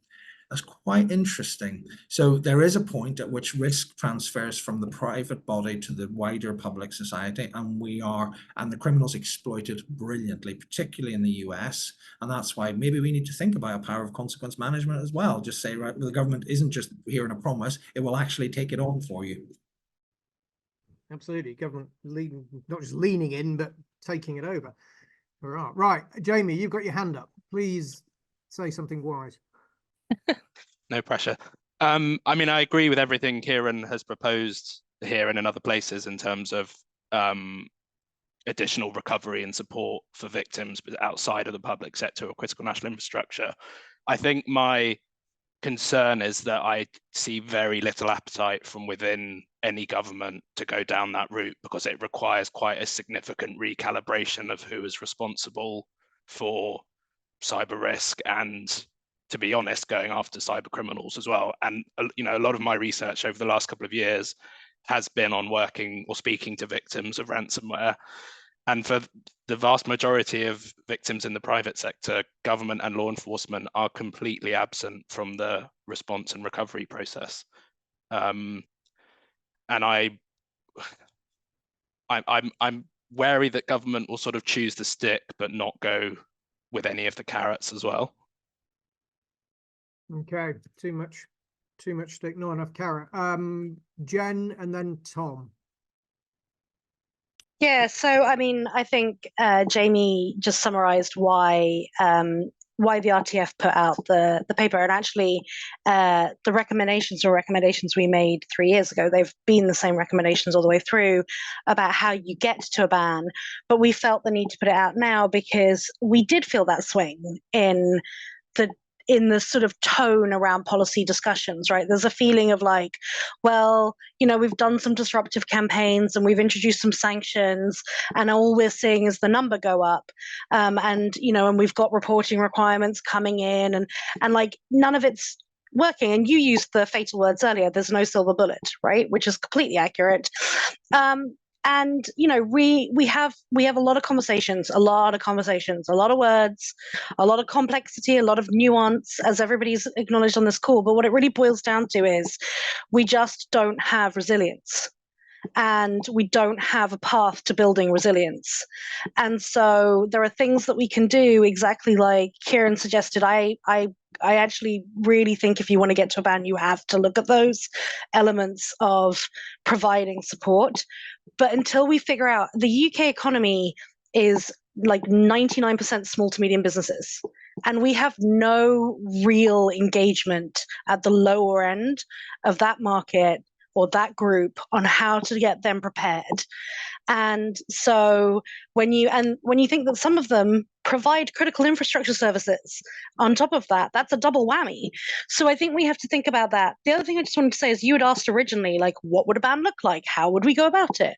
That's quite interesting. So there is a point at which risk transfers from the private body to the wider public society, and the criminals exploit it brilliantly, particularly in the US. And that's why maybe we need to think about a power of consequence management as well. Just say, right, well, the government isn't just hearing a promise, it will actually take it on for you. Absolutely. Government not just leaning in, but taking it over. All right. Right. Jamie, you've got your hand up. Please say something wise. No pressure. I mean, I agree with everything Kieran has proposed here and in other places in terms of additional recovery and support for victims outside of the public sector or critical national infrastructure. I think my concern is that I see very little appetite from within any government to go down that route, because it requires quite a significant recalibration of who is responsible for cyber risk and, to be honest, going after cyber criminals as well. And a lot of my research over the last couple of years has been on working or speaking to victims of ransomware. And for the vast majority of victims in the private sector, government and law enforcement are completely absent from the response and recovery process. And I'm wary that government will sort of choose the stick but not go with any of the carrots as well. Okay, too much stick, not enough carrot. Jen and then Tom. Yeah, so I mean, I think Jamie just summarized why the RTF put out the paper, and actually the recommendations we made 3 years ago, they've been the same recommendations all the way through about how you get to a ban, but we felt the need to put it out now because we did feel that swing in the sort of tone around policy discussions, right? There's a feeling of like, well, we've done some disruptive campaigns and we've introduced some sanctions, and all we're seeing is the number go up. And we've got reporting requirements coming in, and like none of it's working. And you used the fatal words earlier, there's no silver bullet, right? Which is completely accurate. And we have a lot of conversations, a lot of words, a lot of complexity, a lot of nuance, as everybody's acknowledged on this call. But what it really boils down to is we just don't have resilience, and we don't have a path to building resilience. And so there are things that we can do, exactly like Kieran suggested. I actually really think if you want to get to a ban, you have to look at those elements of providing support. But until we figure out, the UK economy is like 99% small to medium businesses, and we have no real engagement at the lower end of that market or that group on how to get them prepared. And so when you think that some of them provide critical infrastructure services on top of that, that's a double whammy. So I think we have to think about that. The other thing I just wanted to say is, you had asked originally, like, what would a ban look like? How would we go about it?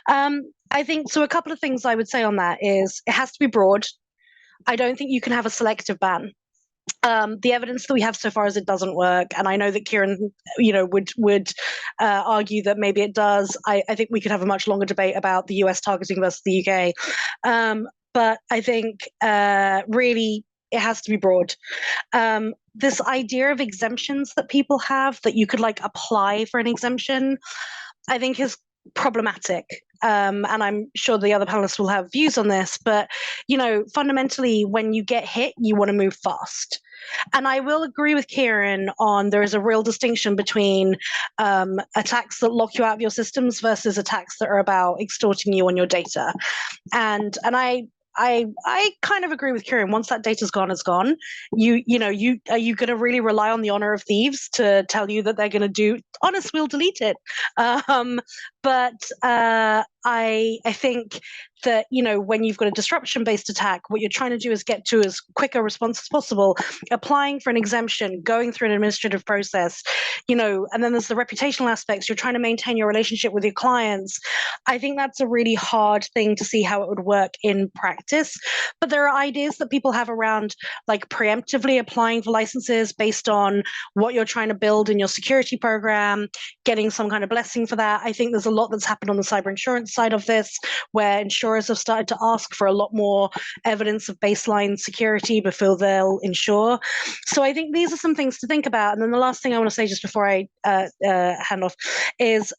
I think so. A couple of things I would say on that is, it has to be broad. I don't think you can have a selective ban. The evidence that we have so far is it doesn't work, and I know that Kieran, would argue that maybe it does. I think we could have a much longer debate about the US targeting versus the UK, but I think really it has to be broad. This idea of exemptions that people have, that you could like apply for an exemption, I think is problematic. And I'm sure the other panelists will have views on this, but fundamentally, when you get hit, you want to move fast. And I will agree with Kieran on, there is a real distinction between attacks that lock you out of your systems versus attacks that are about extorting you on your data. And I kind of agree with Kieran. Once that data's gone, it's gone. Are you going to really rely on the honor of thieves to tell you that they're going to do? Honest, we'll delete it. But I think that when you've got a disruption-based attack, what you're trying to do is get to as quick a response as possible. Applying for an exemption, going through an administrative process, and then there's the reputational aspects. You're trying to maintain your relationship with your clients. I think that's a really hard thing to see how it would work in practice. But there are ideas that people have around, like preemptively applying for licenses based on what you're trying to build in your security program, getting some kind of blessing for that. I think there's a lot that's happened on the cyber insurance side of this, where insurers have started to ask for a lot more evidence of baseline security before they'll insure. So I think these are some things to think about. And then the last thing I want to say just before I hand off is,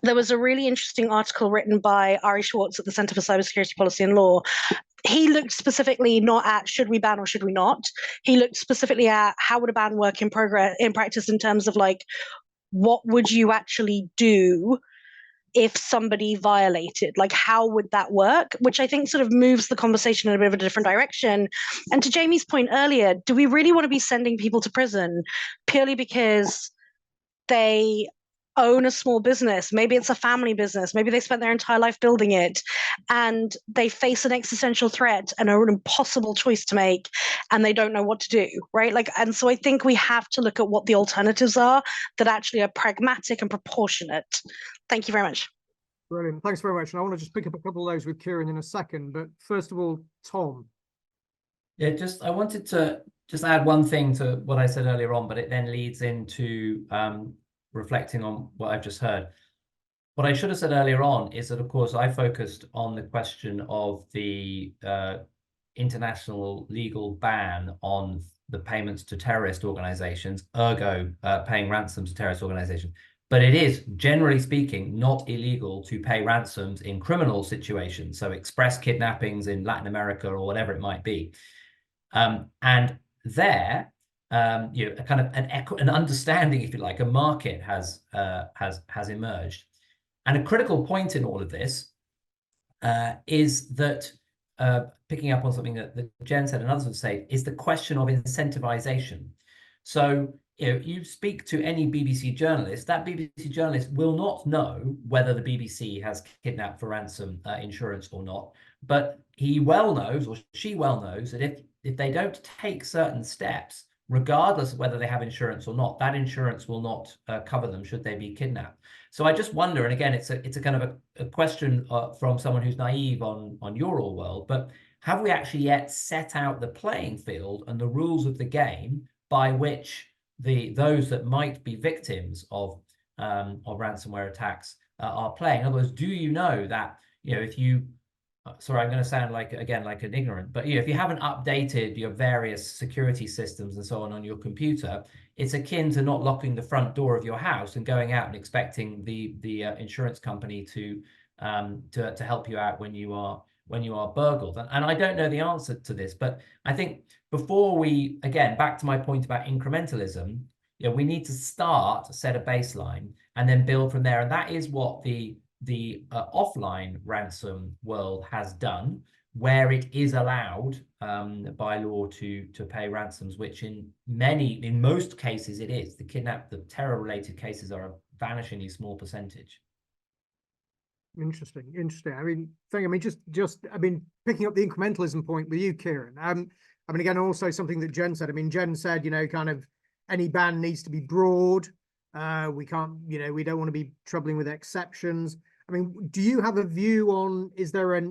there was a really interesting article written by Ari Schwartz at the Center for Cybersecurity Policy and Law. He looked specifically not at should we ban or should we not. He looked specifically at how would a ban work in practice, in terms of like, what would you actually do if somebody violated? Like, how would that work? Which I think sort of moves the conversation in a bit of a different direction. And to Jamie's point earlier, do we really want to be sending people to prison purely because they own a small business? Maybe it's a family business. Maybe they spent their entire life building it, and they face an existential threat and an impossible choice to make, and they don't know what to do, right? And so I think we have to look at what the alternatives are that actually are pragmatic and proportionate. Thank you very much. Brilliant. Thanks very much. And I want to just pick up a couple of those with Kieran in a second. But first of all, Tom. Yeah, I wanted to just add one thing to what I said earlier on, but it then leads into reflecting on what I've just heard. What I should have said earlier on is that, of course, I focused on the question of the international legal ban on the payments to terrorist organizations, ergo paying ransom to terrorist organizations. But it is, generally speaking, not illegal to pay ransoms in criminal situations, so express kidnappings in Latin America or whatever it might be. And there, a kind of an understanding, if you like, a market has emerged. And a critical point in all of this is that, picking up on something that Jen said and others have said, is the question of incentivization. So, you speak to any BBC journalist, that BBC journalist will not know whether the BBC has kidnapped for ransom insurance or not, but he well knows, or she well knows, that if they don't take certain steps, regardless of whether they have insurance or not, that insurance will not cover them should they be kidnapped. So I just wonder, and again, it's a kind of a question from someone who's naive on your all world, but have we actually yet set out the playing field and the rules of the game by which those that might be victims of ransomware attacks are playing. In other words, do you know that, you know, if you, sorry, I'm going to sound like, again, like an ignorant, but you know, if you haven't updated your various security systems and so on your computer, it's akin to not locking the front door of your house and going out and expecting the insurance company to help you out when you are burgled. And I don't know the answer to this, but I think before we, again, back to my point about incrementalism, you know, we need to set a baseline and then build from there. And that is what the offline ransom world has done, where it is allowed by law to pay ransoms, which in most cases it is. The terror-related cases are a vanishingly small percentage. Interesting. I mean, picking up the incrementalism point with you, Kieran. I mean, again, also something that Jen said. I mean, Jen said, you know, kind of any ban needs to be broad. We can't, you know, we don't want to be troubling with exceptions. I mean, do you have a view on, is there a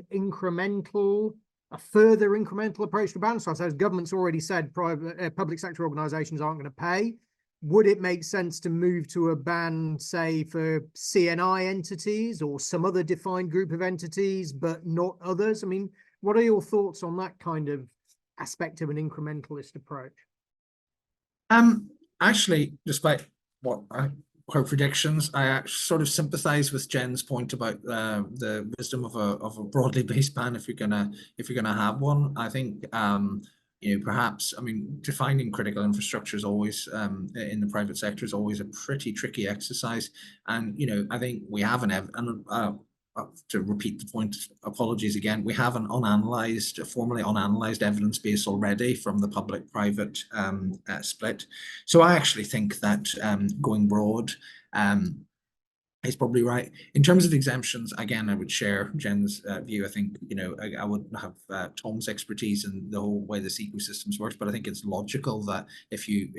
further incremental approach to bans? So as government's already said, public sector organizations aren't going to pay. Would it make sense to move to a ban, say, for CNI entities or some other defined group of entities, but not others? I mean, what are your thoughts on that kind of aspect of an incrementalist approach? Actually, despite what her predictions, I sort of sympathize with Jen's point about the wisdom of a broadly based ban if you're gonna have one. I think you know, perhaps, I mean, defining critical infrastructure is always in the private sector is always a pretty tricky exercise. And you know, I think we have to repeat the point, apologies again, we have an formally unanalyzed evidence base already from the public-private split. So I actually think that going broad is probably right. In terms of exemptions, again, I would share Jen's view. I think, you know, I wouldn't have Tom's expertise in the whole way this ecosystems works, but I think it's logical that if you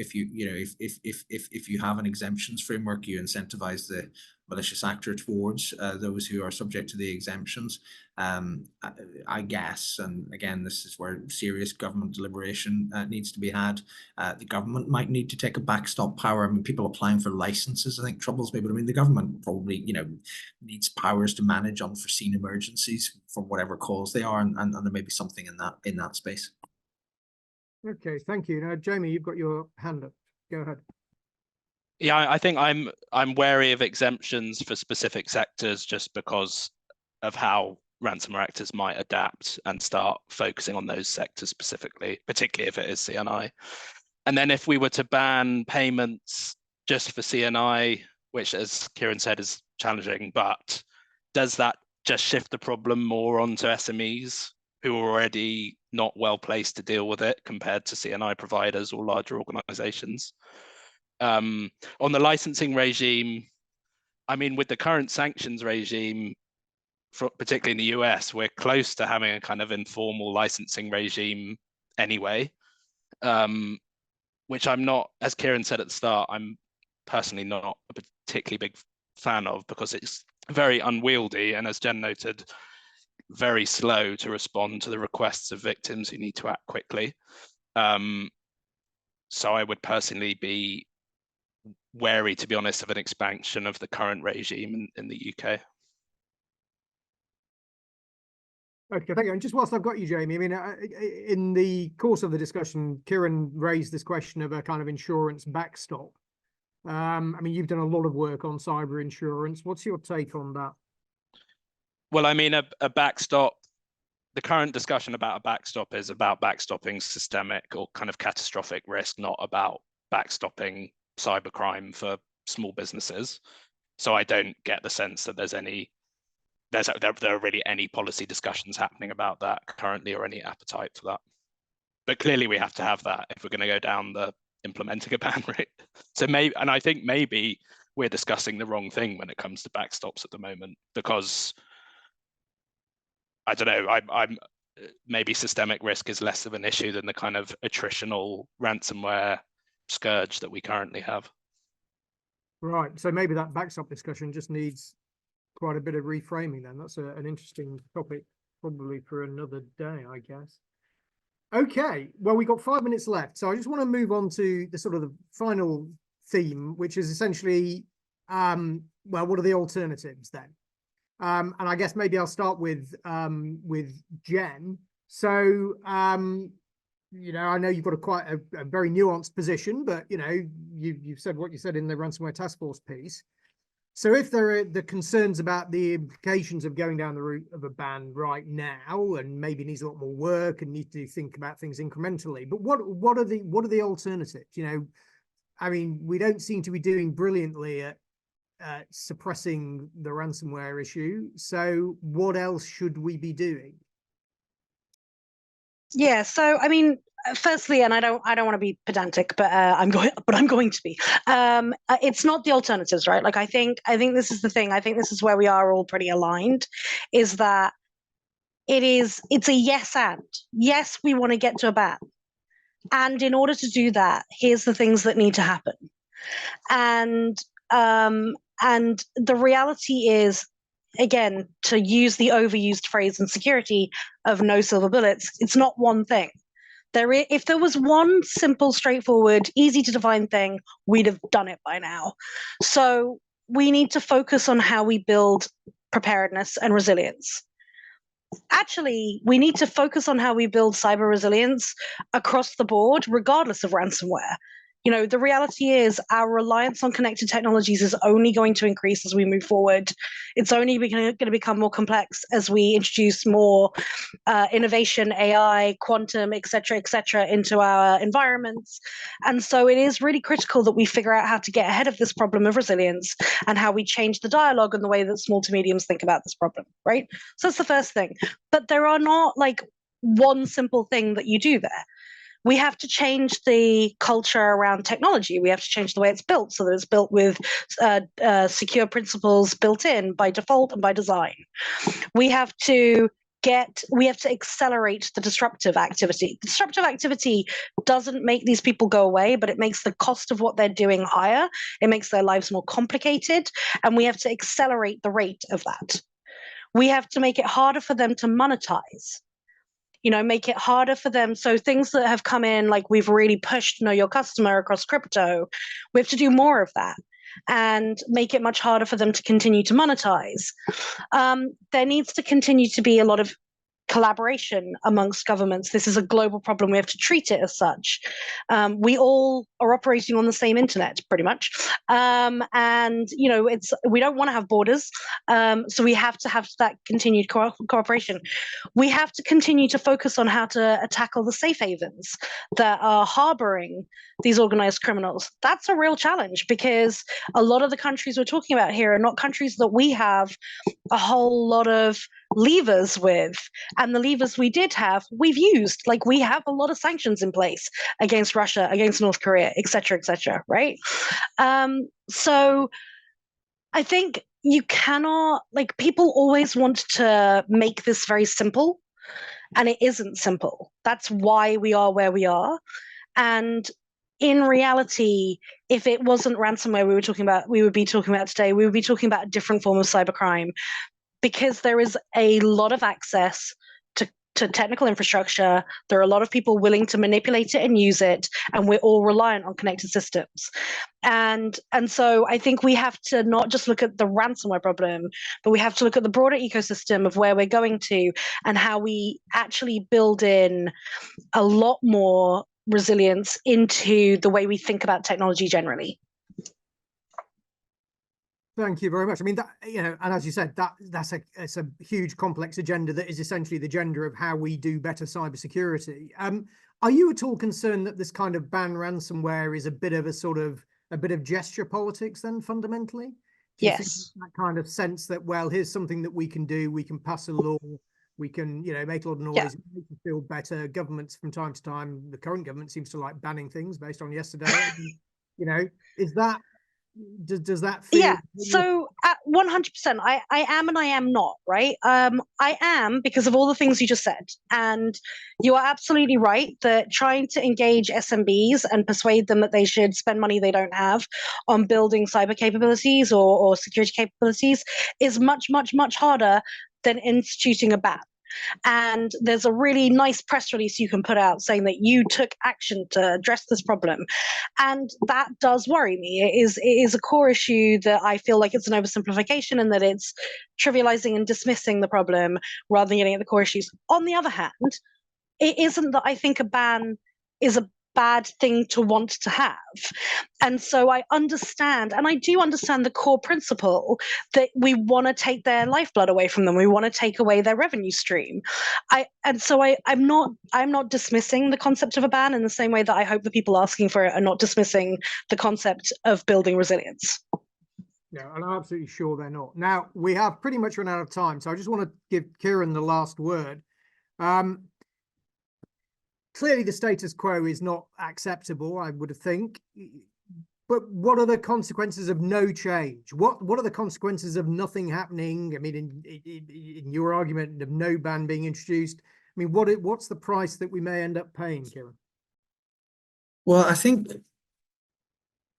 have an exemptions framework, you incentivize the malicious actor towards those who are subject to the exemptions. I guess, and again, this is where serious government deliberation needs to be had. The government might need to take a backstop power. I mean, people applying for licenses, I think, troubles me, but I mean, the government probably, you know, needs powers to manage unforeseen emergencies for whatever cause they are, and there may be something in that space. Okay, thank you. Now, Jamie, you've got your hand up. Go ahead. Yeah, I think I'm wary of exemptions for specific sectors just because of how ransomware actors might adapt and start focusing on those sectors specifically, particularly if it is CNI. And then if we were to ban payments just for CNI, which, as Kieran said, is challenging, but does that just shift the problem more onto SMEs who are already not well placed to deal with it compared to CNI providers or larger organizations? On the licensing regime, I mean, with the current sanctions regime, particularly in the US, we're close to having a kind of informal licensing regime anyway, which I'm not, as Kieran said at the start, I'm personally not a particularly big fan of because it's very unwieldy and, as Jen noted, very slow to respond to the requests of victims who need to act quickly. So I would personally be wary, to be honest, of an expansion of the current regime in the UK. Okay, thank you. And just whilst I've got you, Jamie, I mean, in the course of the discussion, Kieran raised this question of a kind of insurance backstop. I mean, you've done a lot of work on cyber insurance. What's your take on that? Well, I mean, a backstop, the current discussion about a backstop is about backstopping systemic or kind of catastrophic risk, not about backstopping cybercrime for small businesses. So I don't get the sense that there are really any policy discussions happening about that currently or any appetite for that. But clearly we have to have that if we're going to go down the implementing a ban route. So maybe, and I think maybe we're discussing the wrong thing when it comes to backstops at the moment, because I don't know, I'm maybe systemic risk is less of an issue than the kind of attritional ransomware scourge that we currently have. Right. So maybe that backstop discussion just needs quite a bit of reframing then. That's an interesting topic, probably for another day, I guess. Okay, well, we've got 5 minutes left. So I just want to move on to the sort of the final theme, which is essentially well, what are the alternatives then? And I guess maybe I'll start with Jen. So, you know, I know you've got quite a very nuanced position, but you know, you've said what you said in the ransomware task force piece. So if there are the concerns about the implications of going down the route of a ban right now, and maybe needs a lot more work and need to think about things incrementally, but what are the alternatives? You know, I mean, we don't seem to be doing brilliantly at suppressing the ransomware issue. So what else should we be doing? Yeah, so I mean, firstly, and I don't want to be pedantic, but I'm going to be. It's not the alternatives, right? Like I think this is the thing. I think this is where we are all pretty aligned, is that it's a yes and. Yes, we want to get to a ban. And in order to do that, here's the things that need to happen. And the reality is, again, to use the overused phrase in security of no silver bullets, it's not one thing. If there was one simple, straightforward, easy to define thing, we'd have done it by now. So we need to focus on how we build preparedness and resilience. Actually, we need to focus on how we build cyber resilience across the board, regardless of ransomware. You know, the reality is our reliance on connected technologies is only going to increase as we move forward. It's only going to become more complex as we introduce more innovation, AI, quantum, et cetera, into our environments. And so it is really critical that we figure out how to get ahead of this problem of resilience and how we change the dialogue and the way that small to mediums think about this problem, right? So that's the first thing. But there are not like one simple thing that you do there. We have to change the culture around technology. We have to change the way it's built so that it's built with secure principles built in by default and by design. We have to accelerate the disruptive activity. Disruptive activity doesn't make these people go away, but it makes the cost of what they're doing higher. It makes their lives more complicated, and we have to accelerate the rate of that. We have to make it harder for them to monetize. You know, make it harder for them. So things that have come in, like we've really pushed know your customer across crypto, we have to do more of that and make it much harder for them to continue to monetize. There needs to continue to be a lot of collaboration amongst governments. This is a global problem. We have to treat it as such. We all are operating on the same internet, pretty much. And, you know, we don't want to have borders. So we have to have that continued cooperation. We have to continue to focus on how to tackle the safe havens that are harboring these organized criminals. That's a real challenge because a lot of the countries we're talking about here are not countries that we have a whole lot of levers with, and the levers we did have, we've used. Like we have a lot of sanctions in place against Russia, against North Korea, et cetera, right? So I think you cannot, like, people always want to make this very simple, and it isn't simple. That's why we are where we are. And in reality, if it wasn't ransomware we would be talking about today, we would be talking about a different form of cybercrime, because there is a lot of access to technical infrastructure. There are a lot of people willing to manipulate it and use it, and we're all reliant on connected systems. And so I think we have to not just look at the ransomware problem, but we have to look at the broader ecosystem of where we're going to and how we actually build in a lot more resilience into the way we think about technology generally. Thank you very much. I mean, that, you know, and as you said, it's a huge complex agenda that is essentially the agenda of how we do better cybersecurity. Are you at all concerned that this kind of ban ransomware is a bit of gesture politics then, fundamentally? Do you think that kind of sense that, well, here's something that we can do, we can pass a law, we can, you know, make a lot of noise, make you feel better. Governments from time to time, the current government seems to like banning things based on yesterday. You know, is that, does that feel? Yeah, so 100%, I am and I am not, right? I am because of all the things you just said. And you are absolutely right that trying to engage SMBs and persuade them that they should spend money they don't have on building cyber capabilities or security capabilities is much, much, much harder than instituting a ban. And there's a really nice press release you can put out saying that you took action to address this problem. And that does worry me. It is a core issue that I feel like it's an oversimplification and that it's trivializing and dismissing the problem rather than getting at the core issues. On the other hand, it isn't that I think a ban is a bad thing to want to have. And so I understand, and I do understand the core principle that we want to take their lifeblood away from them. We want to take away their revenue stream. I'm not dismissing the concept of a ban in the same way that I hope the people asking for it are not dismissing the concept of building resilience. Yeah, and I'm absolutely sure they're not. Now, we have pretty much run out of time, so I just want to give Kieran the last word. Clearly, the status quo is not acceptable, I would think. But what are the consequences of no change? What are the consequences of nothing happening? I mean, in your argument of no ban being introduced, I mean, what's the price that we may end up paying, Kieran? Well, I think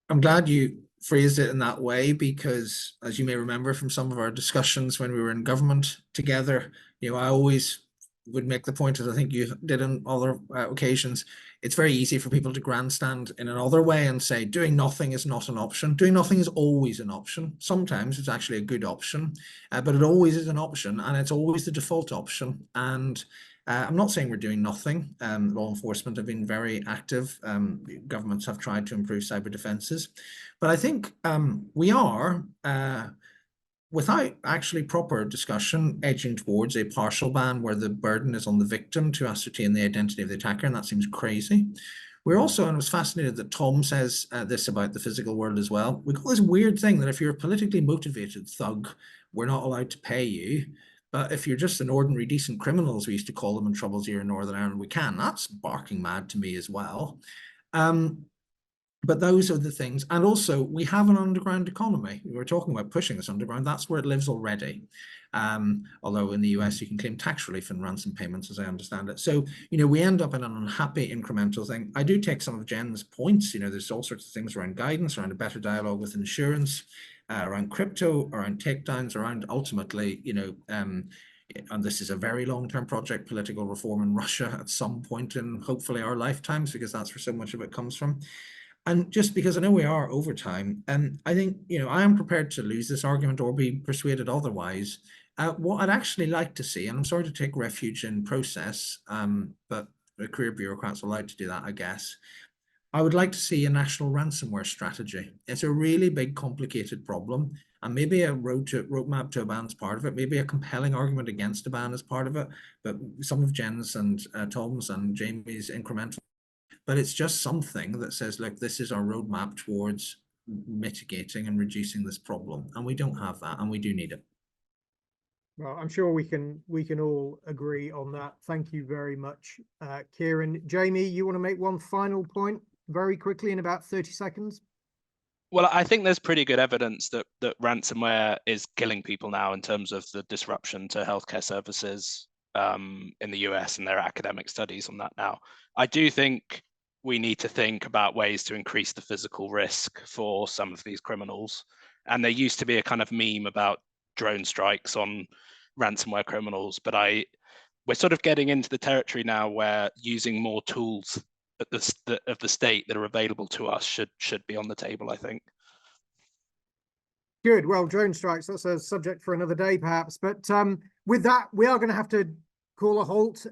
I'm glad you phrased it in that way, because as you may remember from some of our discussions when we were in government together, I always would make the point, as I think you did on other occasions, it's very easy for people to grandstand in another way and say doing nothing is not an option. Doing nothing is always an option. Sometimes it's actually a good option, but it always is an option, and it's always the default option. And I'm not saying we're doing nothing. Law enforcement have been very active. Governments have tried to improve cyber defenses, but I think we are without actually proper discussion, edging towards a partial ban where the burden is on the victim to ascertain the identity of the attacker, and that seems crazy. We're also, and I was fascinated that Tom says this about the physical world as well, we've got this weird thing that if you're a politically motivated thug, we're not allowed to pay you. But if you're just an ordinary decent criminal, as we used to call them in Troubles here in Northern Ireland, we can. That's barking mad to me as well. But those are the things. And also, we have an underground economy. We were talking about pushing this underground. That's where it lives already. Although in the US, you can claim tax relief and ransom payments, as I understand it. So, we end up in an unhappy incremental thing. I do take some of Jen's points. There's all sorts of things around guidance, around a better dialogue with insurance, around crypto, around takedowns, around ultimately, and this is a very long-term project, political reform in Russia at some point in hopefully our lifetimes, because that's where so much of it comes from. And just because I know we are over time, and I think, I am prepared to lose this argument or be persuaded otherwise. What I'd actually like to see, and I'm sorry to take refuge in process, but the career bureaucrats are allowed to do that, I guess. I would like to see a national ransomware strategy. It's a really big, complicated problem, and maybe a roadmap to a ban is part of it. Maybe a compelling argument against a ban is part of it. But some of Jen's and Tom's and Jamie's incremental. But it's just something that says, look, this is our roadmap towards mitigating and reducing this problem. And we don't have that, and we do need it. Well, I'm sure we can all agree on that. Thank you very much, Kieran. Jamie, you want to make one final point very quickly in about 30 seconds? Well, I think there's pretty good evidence that ransomware is killing people now in terms of the disruption to healthcare services in the US, and there are academic studies on that now. I do think we need to think about ways to increase the physical risk for some of these criminals. And there used to be a kind of meme about drone strikes on ransomware criminals, but we're sort of getting into the territory now where using more tools of the state that are available to us should be on the table, I think. Good. Well, drone strikes, that's a subject for another day, perhaps. But with that, we are going to have to call a halt.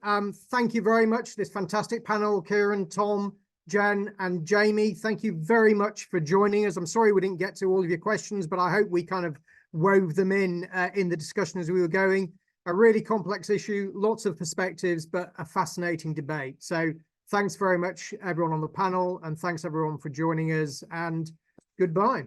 Thank you very much, this fantastic panel, Kieran, Tom, Jen, and Jamie. Thank you very much for joining us. I'm sorry we didn't get to all of your questions, but I hope we kind of wove them in the discussion as we were going. A really complex issue, lots of perspectives, but a fascinating debate. So thanks very much, everyone on the panel, and thanks everyone for joining us, and goodbye.